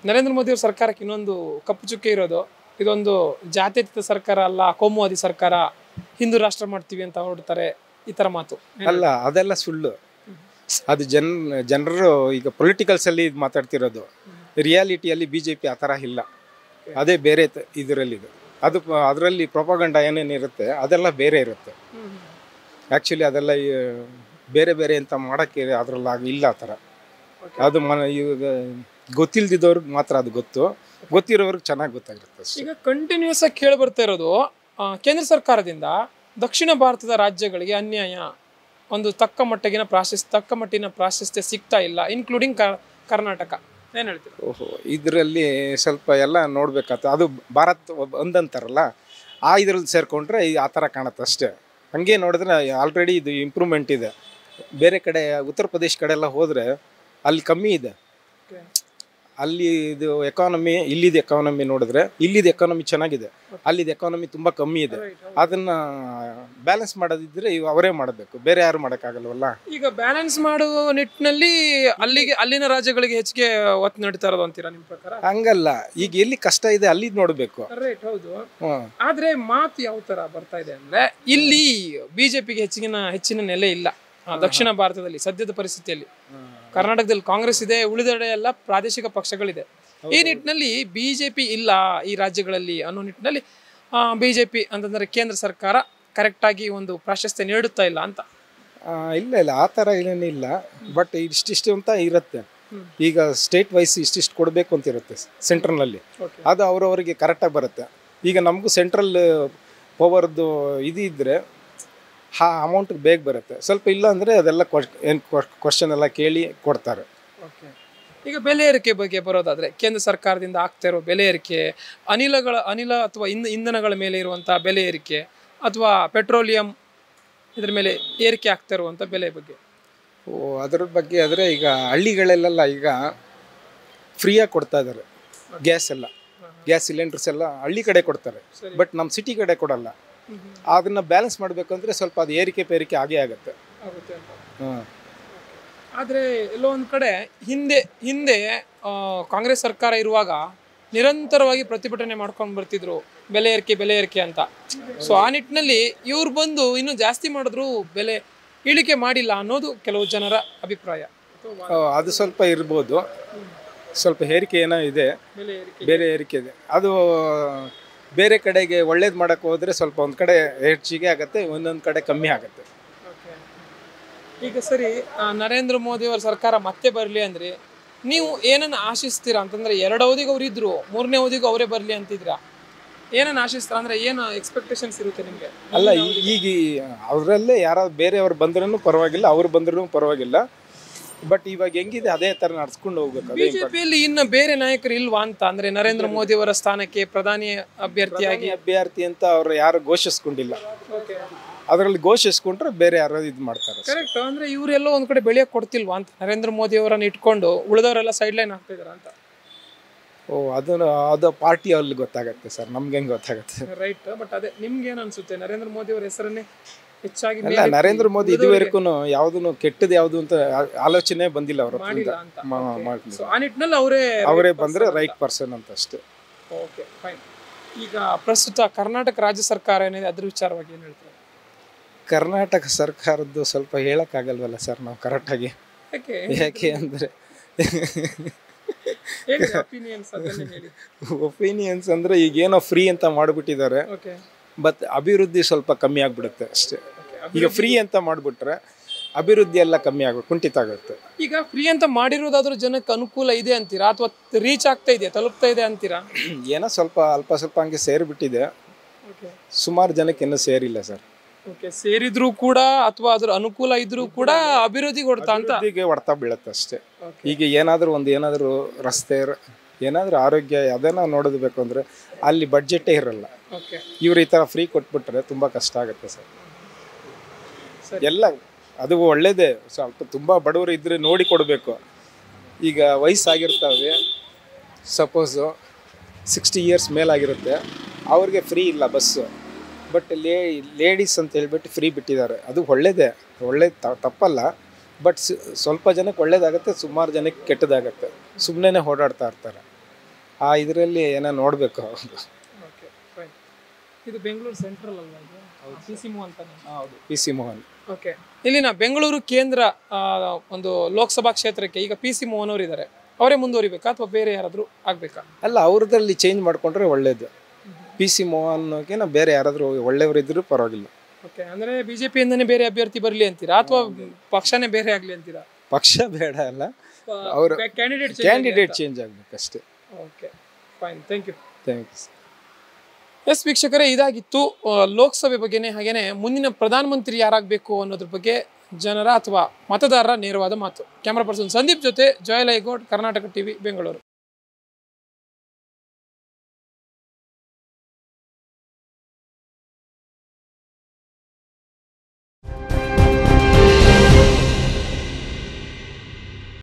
ನರೇಂದ್ರ ಮೋದಿ ಅವ್ರ ಸರ್ಕಾರಕ್ಕೆ ಇನ್ನೊಂದು ಕಪ್ಪು ಚುಕ್ಕೆ ಇರೋದು, ಇದೊಂದು ಜಾತ್ಯತೀತ ಸರ್ಕಾರ ಅಲ್ಲ, ಕೋಮುವಾದಿ ಸರ್ಕಾರ, ಹಿಂದೂ ರಾಷ್ಟ್ರ ಮಾಡ್ತೀವಿ ಅಂತ ಹೊರಡ್ತಾರೆ, ಈ ತರ ಮಾತು. ಅಲ್ಲ, ಅದೆಲ್ಲ ಸುಳ್ಳು. ಅದು ಜನರು ಈಗ ಪೊಲಿಟಿಕಲ್ಸ್ ಅಲ್ಲಿ ಮಾತಾಡ್ತಿರೋದು. ರಿಯಾಲಿಟಿಯಲ್ಲಿ ಬಿಜೆಪಿ ಆ ಥರ ಇಲ್ಲ, ಅದೇ ಬೇರೆ ಇದರಲ್ಲಿ. ಅದು ಅದರಲ್ಲಿ ಪ್ರೊಪಗಂಡ ಏನೇನಿರುತ್ತೆ ಅದೆಲ್ಲ ಬೇರೆ ಇರುತ್ತೆ. ಆ್ಯಕ್ಚುಲಿ ಅದೆಲ್ಲ ಬೇರೆ ಬೇರೆ ಅಂತ ಮಾಡೋಕ್ಕೆ ಅದರಲ್ಲಿ ಇಲ್ಲ ಆ ಥರ. ಅದು ಇವಾಗ ಗೊತ್ತಿಲ್ದಿದ್ದವ್ರಿಗೆ ಮಾತ್ರ ಅದು ಗೊತ್ತಿರೋವ್ರಿಗೆ ಚೆನ್ನಾಗಿ ಗೊತ್ತಾಗಿರುತ್ತೆ. ಈಗ ಕಂಟಿನ್ಯೂಸ್ ಆಗಿ ಕೇಳಿ ಬರ್ತಾ ಇರೋದು ಕೇಂದ್ರ ಸರ್ಕಾರದಿಂದ ದಕ್ಷಿಣ ಭಾರತದ ರಾಜ್ಯಗಳಿಗೆ ಅನ್ಯಾಯ, ಒಂದು ತಕ್ಕ ಮಟ್ಟಿನ ಪ್ರಾಶಸ್ತ್ಯ ಸಿಗ್ತಾ ಇಲ್ಲ, ಇನ್ಕ್ಲೂಡಿಂಗ್ ಕರ್ನಾಟಕ. ಏನು ಹೇಳ್ತೀರಾ? ಓಹೋ, ಇದರಲ್ಲಿ ಸ್ವಲ್ಪ ಎಲ್ಲ ನೋಡ್ಬೇಕಾಗ್ತದೆ. ಅದು ಭಾರತ್ ಒಂದಂತಾರಲ್ಲ, ಆ ಇದ್ರಲ್ಲಿ ಸೇರಿಕೊಂಡ್ರೆ ಆ ಥರ ಕಾಣುತ್ತೆ ಅಷ್ಟೇ. ಹಂಗೆ ನೋಡಿದ್ರೆ ಆಲ್ರೆಡಿ ಇದು ಇಂಪ್ರೂವ್ಮೆಂಟ್ ಇದೆ. ಬೇರೆ ಕಡೆ ಉತ್ತರ ಪ್ರದೇಶ ಕಡೆ ಎಲ್ಲ ಹೋದರೆ ಅಲ್ಲಿ ಕಮ್ಮಿ ಇದೆ. ಅಲ್ಲಿ ಇದು ಎಕಾನಮಿ, ಇಲ್ಲಿದ್ದು ಎಕಾನಮಿ ನೋಡಿದ್ರೆ ಇಲ್ಲಿದ್ದು ಎಕಾನಮಿ ಚೆನ್ನಾಗಿದೆ, ಅಲ್ಲಿದ್ದು ಎಕಾನಮಿ ತುಂಬ ಕಮ್ಮಿ ಇದೆ. ಅದನ್ನು ಬ್ಯಾಲೆನ್ಸ್ ಮಾಡೋದಿದ್ರೆ ಇವು ಅವರೇ ಮಾಡಬೇಕು, ಬೇರೆ ಯಾರು ಮಾಡೋಕ್ಕಾಗಲ್ವಲ್ಲ. ಈಗ ಬ್ಯಾಲೆನ್ಸ್ ಮಾಡುವ ನಿಟ್ಟಿನಲ್ಲಿ ಅಲ್ಲಿನ ರಾಜ್ಯಗಳಿಗೆ ಹೆಚ್ಚಿಗೆ ಒತ್ತು ನೀಡ್ತಾ ಇರೋದು ಅಂತೀರಾ ನಿಮ್ಮ ಪ್ರಕಾರ? ಹಂಗಲ್ಲ, ಈಗ ಎಲ್ಲಿ ಕಷ್ಟ ಇದೆ ಅಲ್ಲಿ ನೋಡಬೇಕು. ರೈಟ್, ಹೌದು. ಆದ್ರೆ ಮಾತು ಯಾವ ತರ ಬರ್ತಾ ಇದೆ ಅಂದ್ರೆ, ಇಲ್ಲಿ ಬಿಜೆಪಿಗೆ ಹೆಚ್ಚಿನ ನೆಲೆ ಇಲ್ಲ ದಕ್ಷಿಣ ಭಾರತದಲ್ಲಿ ಸದ್ಯದ ಪರಿಸ್ಥಿತಿಯಲ್ಲಿ. ಕರ್ನಾಟಕದಲ್ಲಿ ಕಾಂಗ್ರೆಸ್ ಇದೆ, ಉಳಿದೆಡೆ ಎಲ್ಲ ಪ್ರಾದೇಶಿಕ ಪಕ್ಷಗಳಿದೆ. ಈ ನಿಟ್ಟಿನಲ್ಲಿ ಬಿಜೆಪಿ ಇಲ್ಲ ಈ ರಾಜ್ಯಗಳಲ್ಲಿ ಅನ್ನೋ ನಿಟ್ಟಿನಲ್ಲಿ ಬಿಜೆಪಿ ಅಂತಂದ್ರೆ ಕೇಂದ್ರ ಸರ್ಕಾರ ಕರೆಕ್ಟ್ ಆಗಿ ಒಂದು ಪ್ರಾಶಸ್ತ್ಯ ನೀಡುತ್ತಾ ಇಲ್ಲ ಅಂತ. ಇಲ್ಲ ಆ ಥರ ಏನೇನಿಲ್ಲ, ಬಟ್ ಇಷ್ಟಿಷ್ಟು ಅಂತ ಇರುತ್ತೆ. ಈಗ ಸ್ಟೇಟ್ ವೈಸ್ ಇಷ್ಟಿಷ್ಟು ಕೊಡಬೇಕು ಅಂತ ಇರುತ್ತೆ ಸೆಂಟ್ರಲ್ನಲ್ಲಿ, ಅದು ಅವರವರಿಗೆ ಕರೆಕ್ಟಾಗಿ ಬರುತ್ತೆ. ಈಗ ನಮಗೂ ಸೆಂಟ್ರಲ್ ಪವರ್ದು ಇದ್ದರೆ ಆ ಅಮೌಂಟ್ ಬೇಗ ಬರುತ್ತೆ. ಸ್ವಲ್ಪ ಇಲ್ಲ ಅಂದರೆ ಅದೆಲ್ಲ ಕ್ವಶನ್ ಎಲ್ಲ ಕೇಳಿ ಕೊಡ್ತಾರೆ. ಈಗ ಬೆಲೆ ಏರಿಕೆ ಬಗ್ಗೆ ಬರೋದಾದ್ರೆ, ಕೇಂದ್ರ ಸರ್ಕಾರದಿಂದ ಆಗ್ತಾ ಇರೋ ಬೆಲೆ ಏರಿಕೆ, ಅನಿಲ ಅಥವಾ ಇಂಧನಗಳ ಮೇಲೆ ಇರುವಂತಹ ಬೆಲೆ ಏರಿಕೆ, ಅಥವಾ ಪೆಟ್ರೋಲಿಯಂ ಇದ್ರ ಮೇಲೆ ಏರಿಕೆ ಆಗ್ತಾ ಇರುವಂಥ ಬೆಲೆ ಬಗ್ಗೆ. ಅದ್ರ ಬಗ್ಗೆ ಆದರೆ ಈಗ ಹಳ್ಳಿಗಳಲ್ಲೆಲ್ಲ ಈಗ ಫ್ರೀಯಾಗಿ ಕೊಡ್ತಾ ಇದ್ದಾರೆ ಗ್ಯಾಸ್ ಸಿಲಿಂಡರ್ಸ್ ಎಲ್ಲ ಹಳ್ಳಿ ಕಡೆ ಕೊಡ್ತಾರೆ, ಬಟ್ ನಮ್ಮ ಸಿಟಿ ಕಡೆ ಕೊಡಲ್ಲ. ಅದನ್ನ ಬ್ಯಾಲೆನ್ಸ್ ಮಾಡಬೇಕು ಅಂದರೆ ಸ್ವಲ್ಪ ಅದು ಏರಿಕೆ ಆಗೇ ಆಗುತ್ತೆ. ಆದರೆ ಎಲ್ಲೋ ಒಂದು ಕಡೆ ಹಿಂದೆ ಕಾಂಗ್ರೆಸ್ ಸರ್ಕಾರ ಇರುವಾಗ ನಿರಂತರವಾಗಿ ಪ್ರತಿಭಟನೆ ಮಾಡ್ಕೊಂಡು ಬರ್ತಿದ್ರು ಬೆಲೆ ಏರಿಕೆ ಅಂತ. ಸೊ ಆ ನಿಟ್ಟಿನಲ್ಲಿ ಇವ್ರು ಬಂದು ಇನ್ನೂ ಜಾಸ್ತಿ ಮಾಡಿದ್ರು ಬೆಲೆ ಇಳಿಕೆ ಮಾಡಿಲ್ಲ ಅನ್ನೋದು ಕೆಲವು ಜನರ ಅಭಿಪ್ರಾಯ. ಅದು ಸ್ವಲ್ಪ ಇರ್ಬೋದು, ಸ್ವಲ್ಪ ಏರಿಕೆ ಏನೋ ಇದೆ, ಬೇರೆ ಏರಿಕೆ ಇದೆ. ಅದು ಬೇರೆ ಕಡೆಗೆ ಒಳ್ಳೇದು ಮಾಡೋಕ್ಕೆ ಹೋದರೆ ಸ್ವಲ್ಪ ಒಂದು ಕಡೆ ಹೆಚ್ಚಿಗೆ ಆಗುತ್ತೆ, ಒಂದೊಂದು ಕಡೆ ಕಮ್ಮಿ ಆಗುತ್ತೆ. ಈಗ ಸರಿ, ನರೇಂದ್ರ ಮೋದಿ ಅವರ ಸರ್ಕಾರ ಮತ್ತೆ ಬರಲಿ ಅಂದರೆ ನೀವು ಏನನ್ನು ಆಶಿಸ್ತೀರಾ ಅಂತಂದರೆ, 2 ಅವಧಿಗೆ ಅವ್ರು ಇದ್ರು, 3ನೇ ಅವಧಿಗೂ ಅವರೇ ಬರಲಿ ಅಂತಿದ್ದೀರಾ, ಏನನ್ನು ಆಶಿಸ್ತೀರಾ ಅಂದರೆ ಏನು ಎಕ್ಸ್ಪೆಕ್ಟೇಷನ್ಸ್ ಇರುತ್ತೆ ನಿಮಗೆ? ಅಲ್ಲ, ಈಗ ಅವರಲ್ಲೇ ಯಾರಾದ್ರು ಬೇರೆಯವ್ರು ಬಂದ್ರೂ ಪರವಾಗಿಲ್ಲ, ಅವ್ರು ಬಂದ್ರೂ ಪರವಾಗಿಲ್ಲ, ಬಟ್ ಇವಾಗ ಹೆಂಗಿದೆ ಅದೇ ತರ ನಡ್ಸ್ಕೊಂಡು ಹೋಗ್ಬೇಕು. ಬಿಜೆಪಿಯಲ್ಲಿ ಇನ್ನು ಬೇರೆ ನಾಯಕರು ಇಲ್ವಾ ಅಂತ, ಅಂದ್ರೆ ನರೇಂದ್ರ ಮೋದಿ ಅವರ ಸ್ಥಾನಕ್ಕೆ ಪ್ರಧಾನಿ ಅಭ್ಯರ್ಥಿ ಅಂತ ಅವ್ರು ಯಾರು ಘೋಷಿಸ್ಕೊಂಡಿಲ್ಲ. ಅದರಲ್ಲಿ ಘೋಷಿಸ್ಕೊಂಡ್ರೆ ಬೇರೆ ಯಾರು ಇದು ಮಾಡ್ತಾರೆ. ಕರೆಕ್ಟ್. ಅಂದ್ರೆ ಇವರೆಲ್ಲ ಒಂದ್ ಕಡೆ ಬೆಳೆಯಕ್ಕೆ ಕೊಡ್ತಿಲ್ವಾ ಅಂತ, ನರೇಂದ್ರ ಮೋದಿ ಅವರನ್ನ ಇಟ್ಕೊಂಡು ಉಳಿದವರೆಲ್ಲ ಸೈಡ್ ಲೈನ್ ಆಗ್ತಿದಾರ ಅಂತ. ಅದು ಪಾರ್ಟಿ ಅಲ್ಲಿ ಗೊತ್ತಾಗತ್ತೆ ಸರ್, ನಮ್ಗೆ ಹೆಂಗ್ ಗೊತ್ತಾಗತ್ತೆ? ರೈಟ್. ಬಟ್ ಅದೇ ನಿಮ್ಗೆ ಏನ್ ಅನ್ಸುತ್ತೆ, ನರೇಂದ್ರ ಮೋದಿ ಅವರ ಹೆಸರನ್ನೇ ಹೆಚ್ಚಾಗಿ ಅಲ್ಲ, ನರೇಂದ್ರ ಮೋದಿ ಇದುವರೆಗೂ ಯಾವ್ದು ಕೆಟ್ಟದ್ದು ಯಾವ್ದು ಅಂತ ಆಲೋಚನೆ ಬಂದಿಲ್ಲ ಅವ್ರ. ಆ ನಿಟ್ಟಿನಲ್ಲಿ ಅವರೇ ಬಂದ್ರೆ ರೈಟ್ ಪರ್ಸನ್ ಅಂತ ಅಷ್ಟೇ. Okay, fine. ಈಗ ಪ್ರಸ್ತುತ ಕರ್ನಾಟಕ ರಾಜ್ಯ ಸರ್ಕಾರ ಏನಿದೆ ಅದ್ರ ವಿಚಾರವಾಗಿ ಏನ್ ಹೇಳ್ತಾರೆ? ಕರ್ನಾಟಕ ಸರ್ಕಾರದ್ದು ಸ್ವಲ್ಪ ಹೇಳಕ್ಕಾಗಲ್ವಲ್ಲ ಸರ್ ನಾವು ಕರೆಕ್ಟಾಗಿ. ಯಾಕೆ ಅಂದ್ರೆ ಒಪಿನಿಯನ್ಸ್ ಅಂದ್ರೆ ಈಗೇನೋ ಫ್ರೀ ಅಂತ ಮಾಡಿಬಿಟ್ಟಿದ್ದಾರೆ, ಬಟ್ ಅಭಿವೃದ್ಧಿ ಸ್ವಲ್ಪ ಕಮ್ಮಿ ಆಗ್ಬಿಡುತ್ತೆ ಅಷ್ಟೇ. ಈಗ ಫ್ರೀ ಅಂತ ಮಾಡಿಬಿಟ್ರೆ ಅಭಿವೃದ್ಧಿ ಎಲ್ಲ ಕಮ್ಮಿ ಆಗುತ್ತೆ, ಕುಂಠಿತ ಆಗುತ್ತೆ. ಈಗ ಫ್ರೀ ಅಂತ ಮಾಡಿರೋದಾದ್ರೂ ಜನಕ್ಕೆ ಅನುಕೂಲ ಇದೆ ಅಂತೀರಾ, ಅಥವಾ ರೀಚ್ ಆಗ್ತಾ ಇದೆ, ತಲುಪ್ತಾ ಇದೆ ಅಂತೀರಾ? ಏನೋ ಸ್ವಲ್ಪ ಸ್ವಲ್ಪ ಹಂಗೆ ಸೇರಿಬಿಟ್ಟಿದೆ, ಸುಮಾರು ಜನಕ್ಕೆ ಇನ್ನೂ ಸೇರಿಲ್ಲ ಸರ್. ಸೇರಿದ್ರು ಕೂಡ ಅಥವಾ ಅದ್ರ ಅನುಕೂಲ ಇದ್ರೂ ಕೂಡ ಅಭಿವೃದ್ಧಿಗೆ ಹೊಡ್ತಾ ಬೀಳುತ್ತೆ ಅಷ್ಟೇ. ಈಗ ಏನಾದರೂ ರಸ್ತೆ, ಏನಾದರೂ ಆರೋಗ್ಯ ಅದನ್ನ ನೋಡಬೇಕು ಅಂದ್ರೆ ಅಲ್ಲಿ ಬಡ್ಜೆಟೇ ಇರಲ್ಲ. ಇವ್ರು ಈ ತರ ಫ್ರೀ ಕೊಟ್ಬಿಟ್ರೆ ತುಂಬಾ ಕಷ್ಟ ಆಗುತ್ತೆ ಸರ್. ಎಲ್ಲ ಅದು ಒಳ್ಳೇದೇ, ಸ್ವಲ್ಪ ತುಂಬಾ ಬಡವರು ಇದ್ರೆ ನೋಡಿ ಕೊಡಬೇಕು. ಈಗ ವಯಸ್ಸಾಗಿರ್ತವೆ, ಸಪೋಸು 60 ಇಯರ್ಸ್ ಮೇಲಾಗಿರುತ್ತೆ, ಅವ್ರಿಗೆ ಫ್ರೀ ಇಲ್ಲ ಬಸ್ಸು, ಬಟ್ ಲೇಡೀಸ್ ಅಂತ ಹೇಳ್ಬಿಟ್ಟು ಫ್ರೀ ಬಿಟ್ಟಿದ್ದಾರೆ. ಅದು ಒಳ್ಳೇದೇ, ತಪ್ಪಲ್ಲ, ಬಟ್ ಸ್ವಲ್ಪ ಜನಕ್ಕೆ ಒಳ್ಳೇದಾಗುತ್ತೆ, ಸುಮಾರು ಜನಕ್ಕೆ ಕೆಟ್ಟದಾಗತ್ತೆ. ಸುಮ್ಮನೆ ಓಡಾಡ್ತಾ ಇರ್ತಾರೆ. ಆ ಇದರಲ್ಲಿ ಏನೋ ನೋಡಬೇಕು. ಇದು ಬೆಂಗಳೂರು ಸೆಂಟ್ರಲ್ ಅಲ್ವಾ? PC ಮೋಹನ್ ಅಂತಾನೆ. ಹೌದು, PC ಮೋಹನ್. ಓಕೆ. ಇಲ್ಲಿನ ಬೆಂಗಳೂರು ಕೇಂದ್ರ ಒಂದು ಲೋಕಸಭಾ ಕ್ಷೇತ್ರಕ್ಕೆ ಈಗ PC ಮೋಹನ್ ಅವರು ಇದ್ದಾರೆ, ಅವರೇ ಮುಂದುವರಿಬೇಕಾ ಅಥವಾ ಬೇರೆ ಯಾರಾದರೂ ಆಗಬೇಕಾ? ಅಲ್ಲ, ಅವ್ರದ್ರಲ್ಲಿ ಚೇಂಜ್ ಮಾಡ್ಕೊಂಡ್ರೆ ಒಳ್ಳೇದು. PC ಮೋಹನ್ಗೆ ಬೇರೆ ಯಾರಾದರೂ ಒಳ್ಳೆಯವರು ಇದ್ರೂ ಪರವಾಗಿಲ್ಲ. ಓಕೆ. ಅಂದರೆ ಬಿಜೆಪಿಯಿಂದನೇ ಬೇರೆ ಅಭ್ಯರ್ಥಿ ಬರಲಿ ಅಂತೀರಾ, ಅಥವಾ ಪಕ್ಷನೇ ಬೇರೆ ಆಗಲಿ ಅಂತೀರಾ? ಪಕ್ಷ ಬೇಡ ಅಲ್ಲ, ಅವರು ಕ್ಯಾಂಡಿಡೇಟ್ ಚೇಂಜ್ ಆಗಬೇಕಷ್ಟೇ. Okay, fine, thank you. Thanks. Yes ವೀಕ್ಷಕರೇ, ಇದಾಗಿತ್ತು ಲೋಕಸಭೆ ಬಗ್ಗೆನೇ, ಹಾಗೇನೆ ಮುಂದಿನ ಪ್ರಧಾನಮಂತ್ರಿ ಯಾರಾಗಬೇಕು ಅನ್ನೋದ್ರ ಬಗ್ಗೆ ಜನರ ಅಥವಾ ಮತದಾರರ ನೇರವಾದ ಮಾತು. ಕ್ಯಾಮ್ರಾ ಪರ್ಸನ್ ಸಂದೀಪ್ ಜೊತೆ ಜಯಲೈಗೌಡ್, ಕರ್ನಾಟಕ ಟಿವಿ, ಬೆಂಗಳೂರು.